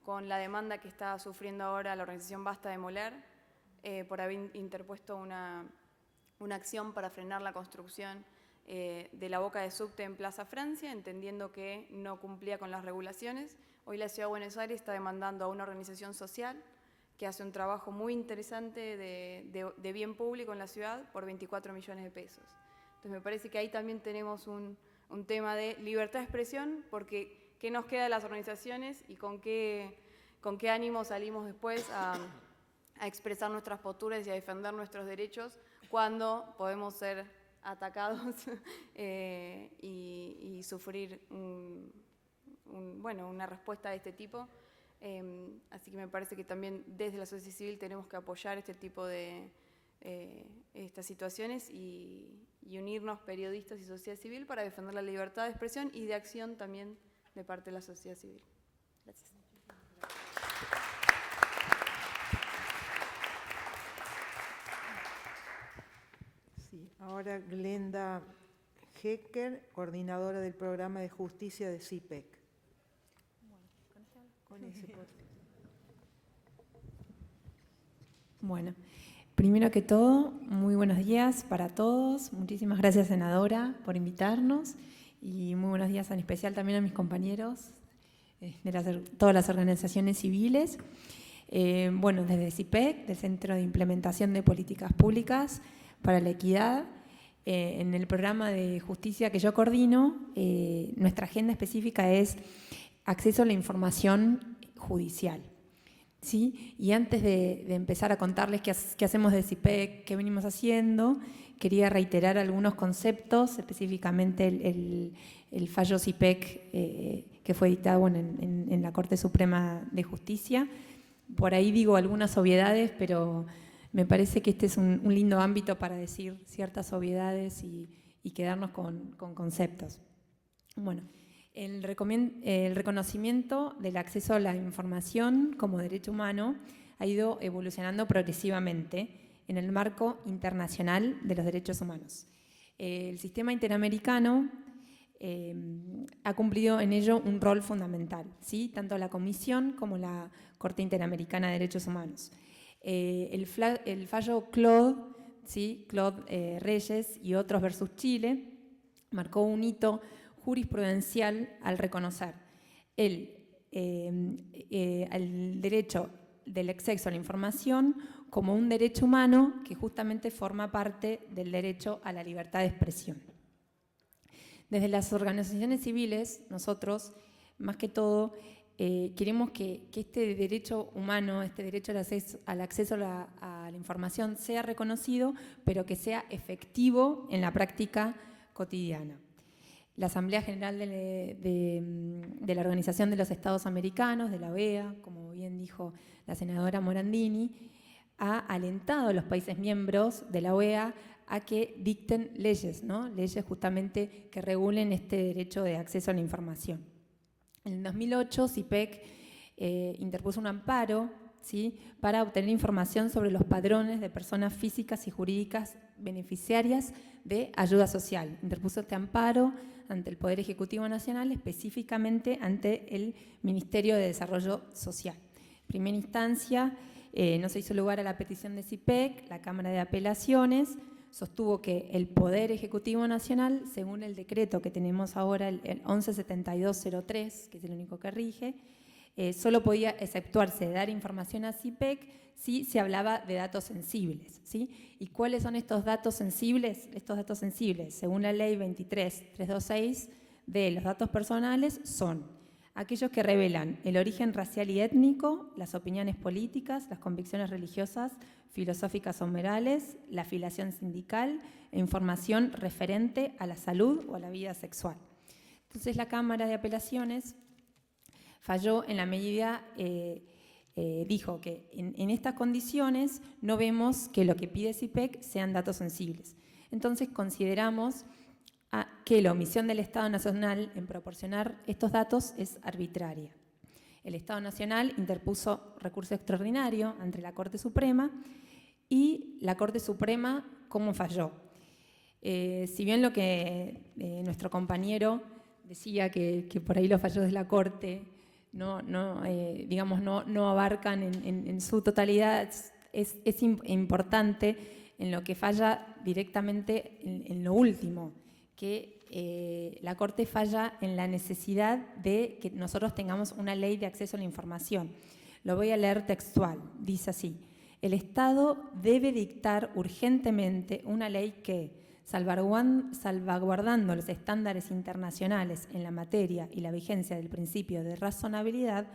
con la demanda que está sufriendo ahora la organización Basta de Moler por haber interpuesto una acción para frenar la construcción de la boca de subte en Plaza Francia, entendiendo que no cumplía con las regulaciones. Hoy la Ciudad de Buenos Aires está demandando a una organización social que hace un trabajo muy interesante de bien público en la ciudad por 24 millones de pesos. Entonces me parece que ahí también tenemos un tema de libertad de expresión, porque ¿qué nos queda de las organizaciones y con qué ánimo salimos después a expresar nuestras posturas y a defender nuestros derechos cuando podemos ser atacados y sufrir una respuesta de este tipo? Así que me parece que también desde la sociedad civil tenemos que apoyar este tipo de estas situaciones y unirnos periodistas y sociedad civil para defender la libertad de expresión y de acción también de parte de la sociedad civil. Gracias. Sí, ahora Glenda Hecker, coordinadora del programa de justicia de CIPEC. Bueno, primero que todo, muy buenos días para todos. Muchísimas gracias, senadora, por invitarnos y muy buenos días en especial también a mis compañeros de todas las organizaciones civiles. Desde CIPEC, del Centro de Implementación de Políticas Públicas para la Equidad, en el programa de justicia que yo coordino, nuestra agenda específica es acceso a la información judicial. ¿Sí? Y antes de empezar a contarles qué hacemos de CIPEC, qué venimos haciendo, quería reiterar algunos conceptos, específicamente el fallo CIPEC que fue dictado en la Corte Suprema de Justicia. Por ahí digo algunas obviedades, pero me parece que este es un lindo ámbito para decir ciertas obviedades y quedarnos con conceptos. Bueno, El reconocimiento del acceso a la información como derecho humano ha ido evolucionando progresivamente en el marco internacional de los derechos humanos. El sistema interamericano ha cumplido en ello un rol fundamental, ¿sí? Tanto la Comisión como la Corte Interamericana de Derechos Humanos. El fallo Claude, ¿sí? Claude Reyes y otros versus Chile marcó un hito jurisprudencial al reconocer el derecho del acceso a la información como un derecho humano que justamente forma parte del derecho a la libertad de expresión. Desde las organizaciones civiles, nosotros, más que todo, queremos que este derecho humano, este derecho al acceso a la información sea reconocido, pero que sea efectivo en la práctica cotidiana. La Asamblea General de la Organización de los Estados Americanos, de la OEA, como bien dijo la senadora Morandini, ha alentado a los países miembros de la OEA a que dicten leyes, ¿no? Leyes justamente que regulen este derecho de acceso a la información. En el 2008, CIPEC interpuso un amparo, ¿sí?, para obtener información sobre los padrones de personas físicas y jurídicas beneficiarias de ayuda social. Interpuso este amparo ante el Poder Ejecutivo Nacional, específicamente ante el Ministerio de Desarrollo Social. En primera instancia, no se hizo lugar a la petición de CIPEC, la Cámara de Apelaciones sostuvo que el Poder Ejecutivo Nacional, según el decreto que tenemos ahora, el 117203, que es el único que rige, solo podía exceptuarse de dar información a CIPEC si se hablaba de datos sensibles, ¿sí? ¿Y cuáles son estos datos sensibles? Estos datos sensibles, según la ley 23326 de los datos personales, son aquellos que revelan el origen racial y étnico, las opiniones políticas, las convicciones religiosas, filosóficas o morales, la afiliación sindical e información referente a la salud o a la vida sexual. Entonces, la Cámara de Apelaciones falló en la medida, dijo que en estas condiciones no vemos que lo que pide CIPEC sean datos sensibles. Entonces, consideramos que la omisión del Estado Nacional en proporcionar estos datos es arbitraria. El Estado Nacional interpuso recurso extraordinario ante la Corte Suprema y la Corte Suprema, ¿cómo falló? Si bien lo que nuestro compañero decía que por ahí los fallos de la Corte no abarcan en su totalidad, es importante en lo que falla directamente en lo último, que la Corte falla en la necesidad de que nosotros tengamos una ley de acceso a la información. Lo voy a leer textual, dice así: el Estado debe dictar urgentemente una ley que, salvaguardando los estándares internacionales en la materia y la vigencia del principio de razonabilidad,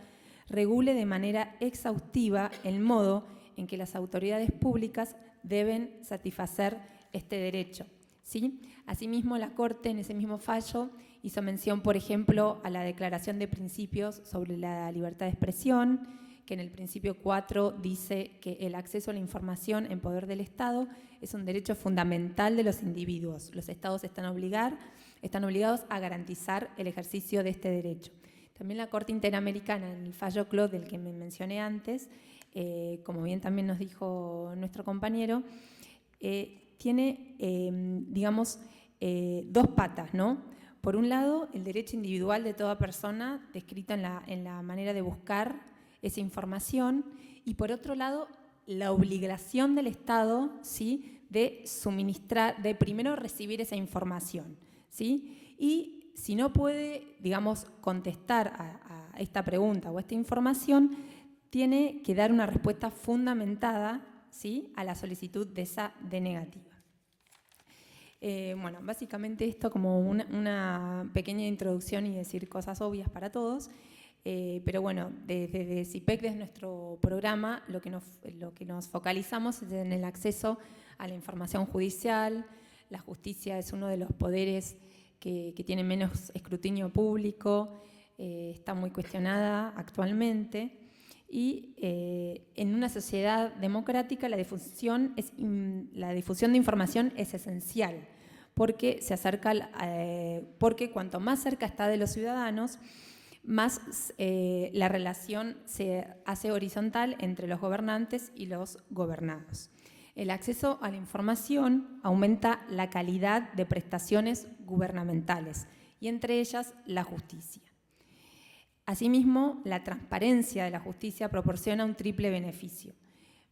regule de manera exhaustiva el modo en que las autoridades públicas deben satisfacer este derecho, ¿sí? Asimismo, la Corte en ese mismo fallo hizo mención, por ejemplo, a la Declaración de Principios sobre la Libertad de Expresión, que en el principio 4 dice que el acceso a la información en poder del Estado es un derecho fundamental de los individuos. Los Estados están obligados a garantizar el ejercicio de este derecho. También la Corte Interamericana, en el fallo Claude del que me mencioné antes, como bien también nos dijo nuestro compañero, tiene, dos patas, ¿no? Por un lado, el derecho individual de toda persona, descrito en la manera de buscar esa información, y por otro lado, la obligación del Estado, ¿sí?, de suministrar, de primero recibir esa información, ¿sí? Y si no puede, contestar a esta pregunta o a esta información, tiene que dar una respuesta fundamentada, ¿sí?, a la solicitud de esa denegativa. Básicamente esto como una pequeña introducción y decir cosas obvias para todos, pero bueno, desde CIPEC, desde nuestro programa, lo que nos focalizamos es en el acceso a la información judicial. La justicia es uno de los poderes que tiene menos escrutinio público, está muy cuestionada actualmente, y en una sociedad democrática la difusión de información es esencial, porque porque cuanto más cerca está de los ciudadanos, más la relación se hace horizontal entre los gobernantes y los gobernados. El acceso a la información aumenta la calidad de prestaciones gubernamentales y entre ellas la justicia. Asimismo, la transparencia de la justicia proporciona un triple beneficio.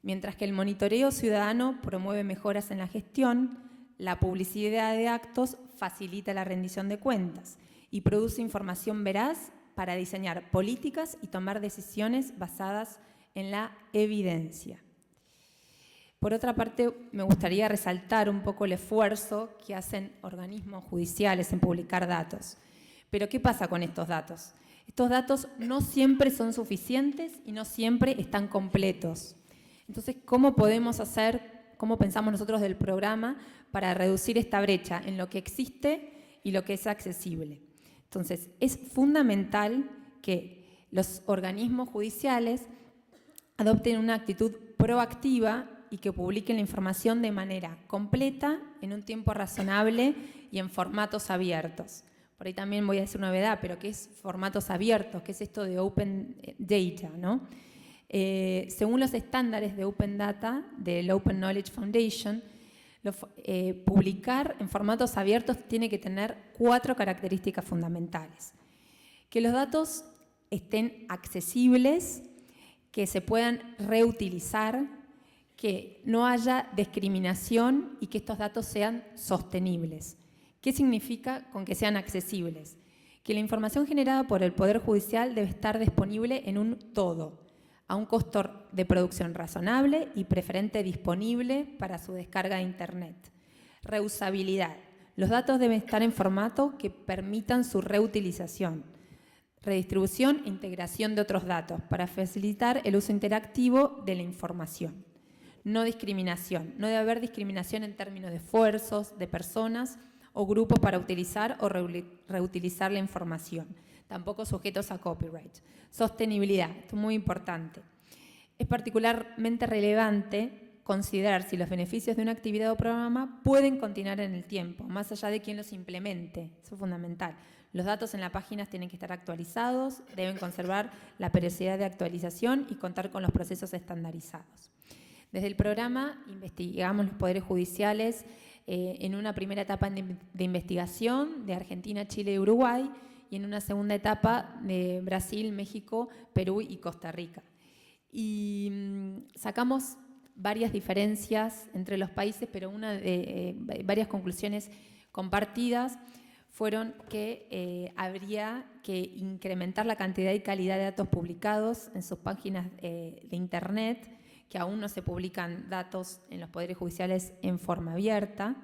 Mientras que el monitoreo ciudadano promueve mejoras en la gestión, la publicidad de actos facilita la rendición de cuentas y produce información veraz para diseñar políticas y tomar decisiones basadas en la evidencia. Por otra parte, me gustaría resaltar un poco el esfuerzo que hacen organismos judiciales en publicar datos. Pero, ¿qué pasa con estos datos? Estos datos no siempre son suficientes y no siempre están completos. Entonces, ¿cómo podemos hacer, cómo pensamos nosotros del programa para reducir esta brecha en lo que existe y lo que es accesible? Entonces, es fundamental que los organismos judiciales adopten una actitud proactiva y que publiquen la información de manera completa, en un tiempo razonable y en formatos abiertos. Por ahí también voy a decir una novedad, pero ¿qué es formatos abiertos? ¿Qué es esto de Open Data, ¿no? Según los estándares de Open Data, del Open Knowledge Foundation, publicar en formatos abiertos tiene que tener 4 características fundamentales. Que los datos estén accesibles, que se puedan reutilizar, que no haya discriminación y que estos datos sean sostenibles. ¿Qué significa con que sean accesibles? Que la información generada por el Poder Judicial debe estar disponible en un todo, a un costo de producción razonable y preferente disponible para su descarga de Internet. Reusabilidad. Los datos deben estar en formato que permitan su reutilización. Redistribución e integración de otros datos para facilitar el uso interactivo de la información. No discriminación. No debe haber discriminación en términos de esfuerzos, de personas o grupos para utilizar o reutilizar la información. Tampoco sujetos a copyright. Sostenibilidad, esto es muy importante. Es particularmente relevante considerar si los beneficios de una actividad o programa pueden continuar en el tiempo, más allá de quién los implemente. Eso es fundamental. Los datos en las páginas tienen que estar actualizados, deben conservar la periodicidad de actualización y contar con los procesos estandarizados. Desde el programa investigamos los poderes judiciales en una primera etapa de investigación de Argentina, Chile y Uruguay, y en una segunda etapa de Brasil, México, Perú y Costa Rica. Y sacamos varias diferencias entre los países, pero varias conclusiones compartidas fueron que habría que incrementar la cantidad y calidad de datos publicados en sus páginas de Internet, que aún no se publican datos en los poderes judiciales en forma abierta,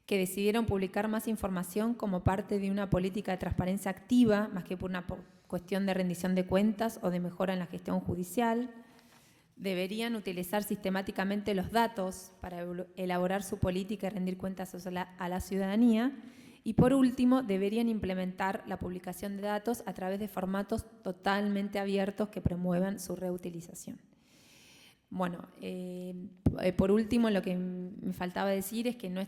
que decidieron publicar más información como parte de una política de transparencia activa, más que por una cuestión de rendición de cuentas o de mejora en la gestión judicial. Deberían utilizar sistemáticamente los datos para elaborar su política y rendir cuentas a la ciudadanía. Y por último, deberían implementar la publicación de datos a través de formatos totalmente abiertos que promuevan su reutilización. Bueno, por último, lo que me faltaba decir es que no es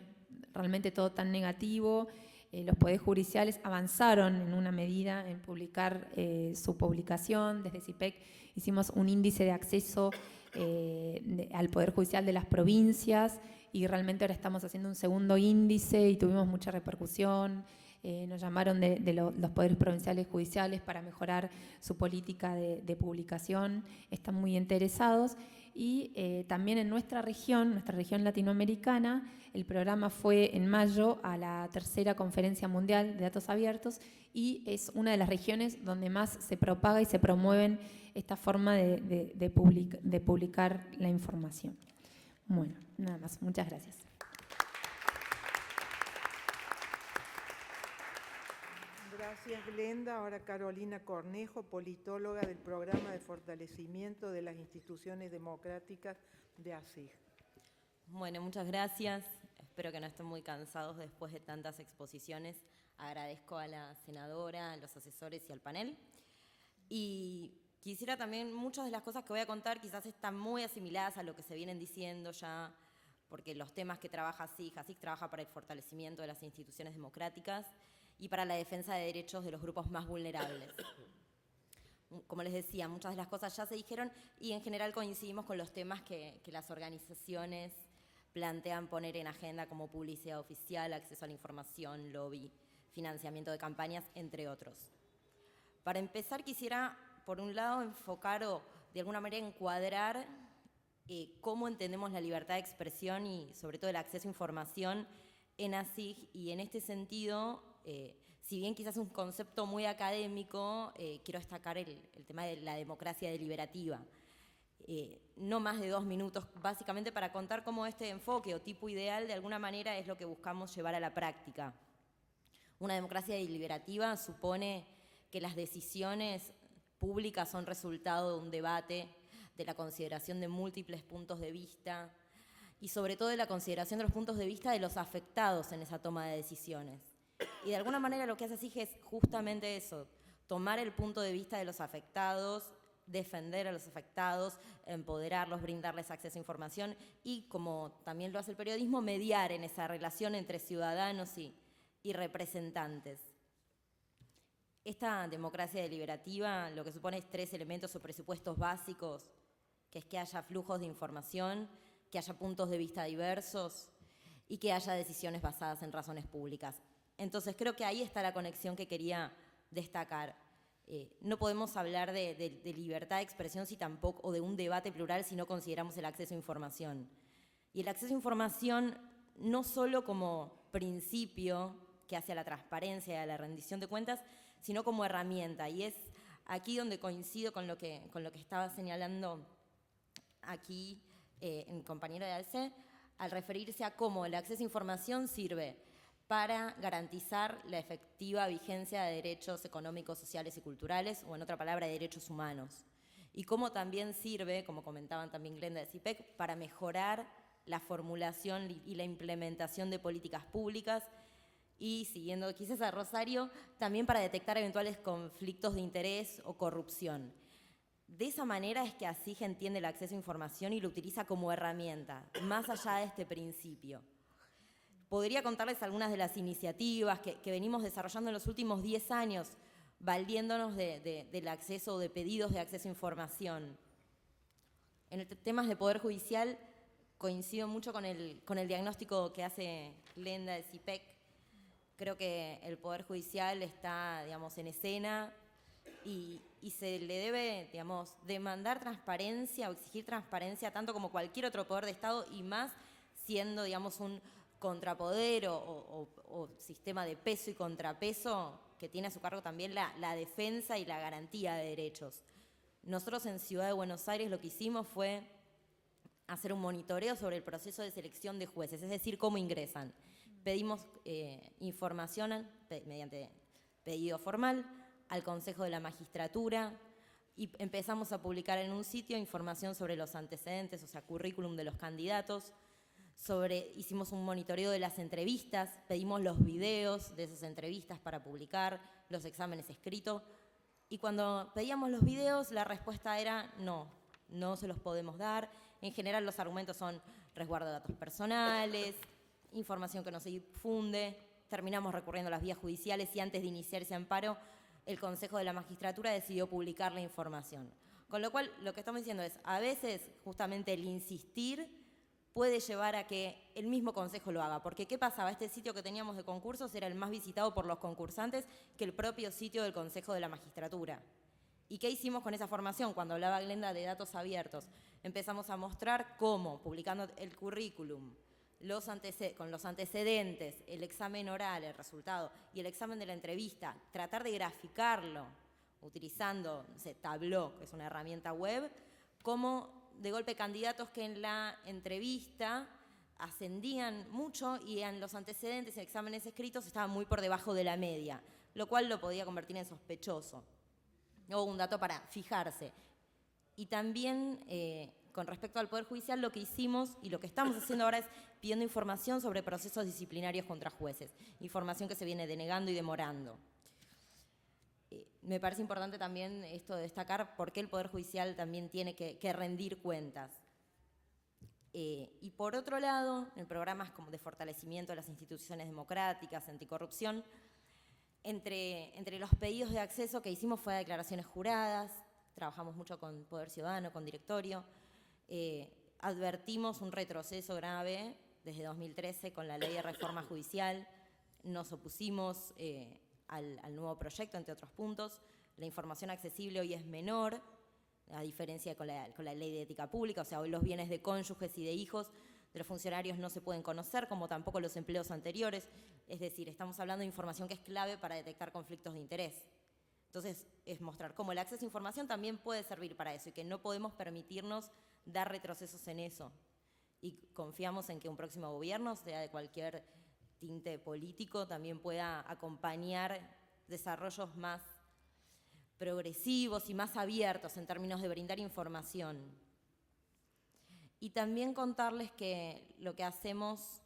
realmente todo tan negativo. Los poderes judiciales avanzaron en una medida en publicar su publicación. Desde CIPEC hicimos un índice de acceso al Poder Judicial de las provincias y realmente ahora estamos haciendo un segundo índice y tuvimos mucha repercusión. Nos llamaron de los poderes provinciales judiciales para mejorar su política de publicación. Están muy interesados. Y también en nuestra región latinoamericana, el programa fue en mayo a la 3ª Conferencia Mundial de Datos Abiertos y es una de las regiones donde más se propaga y se promueven esta forma de publicar la información. Bueno, nada más. Muchas gracias. Gracias, Glenda. Ahora Carolina Cornejo, politóloga del Programa de Fortalecimiento de las Instituciones Democráticas de ASIG. Bueno, muchas gracias. Espero que no estén muy cansados después de tantas exposiciones. Agradezco a la senadora, a los asesores y al panel. Y quisiera también, muchas de las cosas que voy a contar quizás están muy asimiladas a lo que se vienen diciendo ya porque los temas que trabaja JASIC trabaja para el fortalecimiento de las instituciones democráticas y para la defensa de derechos de los grupos más vulnerables. Como les decía, muchas de las cosas ya se dijeron y en general coincidimos con los temas que las organizaciones plantean poner en agenda, como publicidad oficial, acceso a la información, lobby, financiamiento de campañas, entre otros. Para empezar, quisiera, por un lado, enfocar o de alguna manera encuadrar cómo entendemos la libertad de expresión y sobre todo el acceso a información en ASIG, y en este sentido, si bien quizás es un concepto muy académico, quiero destacar el tema de la democracia deliberativa. No más de 2 minutos, básicamente para contar cómo este enfoque o tipo ideal de alguna manera es lo que buscamos llevar a la práctica. Una democracia deliberativa supone que las decisiones públicas son resultado de un debate, de la consideración de múltiples puntos de vista y sobre todo de la consideración de los puntos de vista de los afectados en esa toma de decisiones. Y de alguna manera lo que hace ASIG es justamente eso, tomar el punto de vista de los afectados, defender a los afectados, empoderarlos, brindarles acceso a información y, como también lo hace el periodismo, mediar en esa relación entre ciudadanos y representantes. Esta democracia deliberativa lo que supone es 3 elementos o presupuestos básicos, que es que haya flujos de información, que haya puntos de vista diversos y que haya decisiones basadas en razones públicas. Entonces creo que ahí está la conexión que quería destacar. No podemos hablar de libertad de expresión o de un debate plural si no consideramos el acceso a información. Y el acceso a información no solo como principio que hace a la transparencia y a la rendición de cuentas, sino como herramienta. Y es aquí donde coincido con lo que estaba señalando aquí el compañero de ALCE, al referirse a cómo el acceso a información sirve para garantizar la efectiva vigencia de derechos económicos, sociales y culturales, o en otra palabra, de derechos humanos. Y cómo también sirve, como comentaban también Glenda de CIPEC, para mejorar la formulación y la implementación de políticas públicas y, siguiendo quizás a Rosario, también para detectar eventuales conflictos de interés o corrupción. De esa manera es que ASIG entiende el acceso a información y lo utiliza como herramienta, más allá de este principio. Podría contarles algunas de las iniciativas que venimos desarrollando en los últimos 10 años, valiéndonos del acceso o de pedidos de acceso a información. En temas de Poder Judicial coincido mucho con el diagnóstico que hace Glenda de CIPEC. Creo que el Poder Judicial está, digamos, en escena y se le debe, digamos, demandar transparencia o exigir transparencia tanto como cualquier otro poder de Estado y más siendo, digamos, un contrapoder o sistema de peso y contrapeso que tiene a su cargo también la defensa y la garantía de derechos. Nosotros en Ciudad de Buenos Aires lo que hicimos fue hacer un monitoreo sobre el proceso de selección de jueces, es decir, cómo ingresan. Pedimos información mediante pedido formal al Consejo de la Magistratura y empezamos a publicar en un sitio información sobre los antecedentes, o sea, currículum de los candidatos. Hicimos un monitoreo de las entrevistas, pedimos los videos de esas entrevistas para publicar, los exámenes escritos, y cuando pedíamos los videos la respuesta era no se los podemos dar. En general los argumentos son resguardo de datos personales, información que no se difunde, terminamos recurriendo a las vías judiciales y antes de iniciar ese amparo el Consejo de la Magistratura decidió publicar la información. Con lo cual lo que estamos diciendo es, a veces justamente el insistir puede llevar a que el mismo Consejo lo haga. Porque ¿qué pasaba? Este sitio que teníamos de concursos era el más visitado por los concursantes que el propio sitio del Consejo de la Magistratura. ¿Y qué hicimos con esa formación? Cuando hablaba Glenda de datos abiertos, empezamos a mostrar cómo, publicando el currículum, con los antecedentes, el examen oral, el resultado, y el examen de la entrevista, tratar de graficarlo utilizando Tableau, que es una herramienta web, cómo de golpe candidatos que en la entrevista ascendían mucho y en los antecedentes y exámenes escritos estaban muy por debajo de la media, lo cual lo podía convertir en sospechoso o un dato para fijarse. Y también con respecto al Poder Judicial lo que hicimos y lo que estamos haciendo ahora es pidiendo información sobre procesos disciplinarios contra jueces, información que se viene denegando y demorando. Me parece importante también esto de destacar por qué el Poder Judicial también tiene que rendir cuentas. Y por otro lado, en programas como de fortalecimiento de las instituciones democráticas, anticorrupción, entre los pedidos de acceso que hicimos fue a declaraciones juradas, trabajamos mucho con Poder Ciudadano, con Directorio, advertimos un retroceso grave desde 2013 con la Ley de Reforma Judicial, nos opusimos al nuevo proyecto, entre otros puntos. La información accesible hoy es menor, a diferencia con la Ley de Ética Pública, o sea, hoy los bienes de cónyuges y de hijos de los funcionarios no se pueden conocer, como tampoco los empleos anteriores. Es decir, estamos hablando de información que es clave para detectar conflictos de interés. Entonces, es mostrar cómo el acceso a información también puede servir para eso y que no podemos permitirnos dar retrocesos en eso. Y confiamos en que un próximo gobierno, sea de cualquier tinte político, también pueda acompañar desarrollos más progresivos y más abiertos en términos de brindar información. Y también contarles que lo que hacemos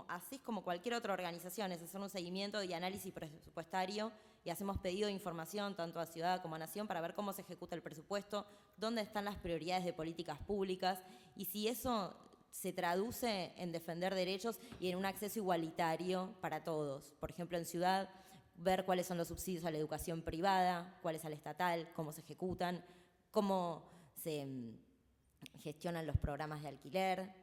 así como cualquier otra organización, es hacer un seguimiento y análisis presupuestario y hacemos pedido de información tanto a Ciudad como a Nación para ver cómo se ejecuta el presupuesto, dónde están las prioridades de políticas públicas y si eso se traduce en defender derechos y en un acceso igualitario para todos. Por ejemplo, en Ciudad, ver cuáles son los subsidios a la educación privada, cuáles al estatal, cómo se ejecutan, cómo se gestionan los programas de alquiler.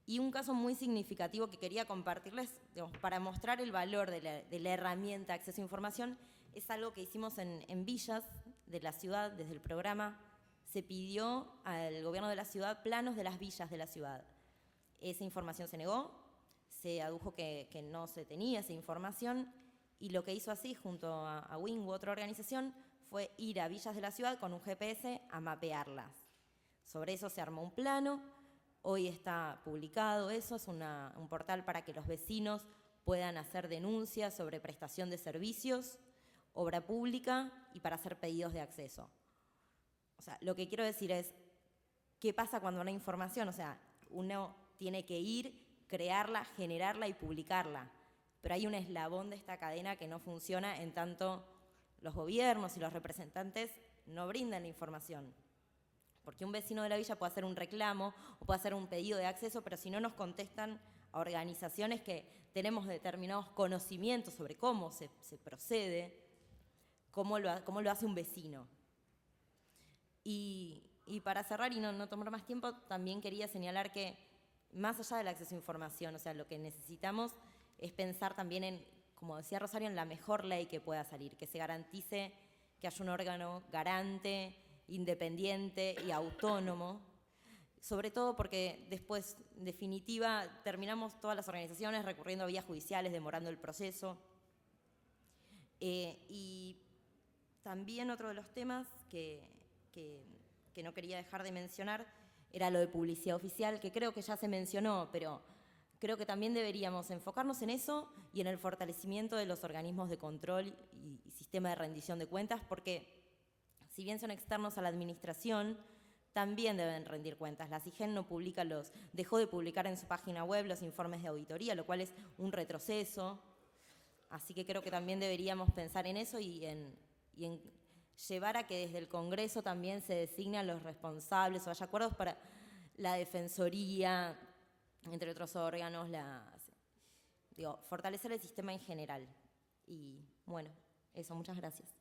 Y un caso muy significativo que quería compartirles, digamos, para mostrar el valor de la herramienta acceso a información, es algo que hicimos en villas de la ciudad. Desde el programa se pidió al gobierno de la ciudad planos de las villas de la ciudad. Esa información se negó, se adujo que no se tenía esa información, y lo que hizo así, junto a WING u otra organización, fue ir a villas de la ciudad con un GPS a mapearlas. Sobre eso se armó un plano, hoy está publicado eso, es un portal para que los vecinos puedan hacer denuncias sobre prestación de servicios, obra pública y para hacer pedidos de acceso. O sea, lo que quiero decir es, ¿qué pasa cuando no hay información? O sea, uno tiene que ir, crearla, generarla y publicarla. Pero hay un eslabón de esta cadena que no funciona en tanto los gobiernos y los representantes no brindan la información. Porque un vecino de la villa puede hacer un reclamo o puede hacer un pedido de acceso, pero si no nos contestan a organizaciones que tenemos determinados conocimientos sobre cómo se procede, cómo lo hace un vecino. Y para cerrar y no tomar más tiempo, también quería señalar que más allá del acceso a información, o sea, lo que necesitamos es pensar también en, como decía Rosario, en la mejor ley que pueda salir, que se garantice que haya un órgano garante, independiente y autónomo, sobre todo porque después, en definitiva, terminamos todas las organizaciones recurriendo a vías judiciales, demorando el proceso. Y también otro de los temas que no quería dejar de mencionar era lo de publicidad oficial, que creo que ya se mencionó, pero creo que también deberíamos enfocarnos en eso y en el fortalecimiento de los organismos de control y sistema de rendición de cuentas, porque si bien son externos a la administración, también deben rendir cuentas. La CIGEN dejó de publicar en su página web los informes de auditoría, lo cual es un retroceso. Así que creo que también deberíamos pensar en eso y en llevar a que desde el Congreso también se designen los responsables o haya acuerdos para la Defensoría, entre otros órganos, fortalecer el sistema en general. Y bueno, eso, muchas gracias.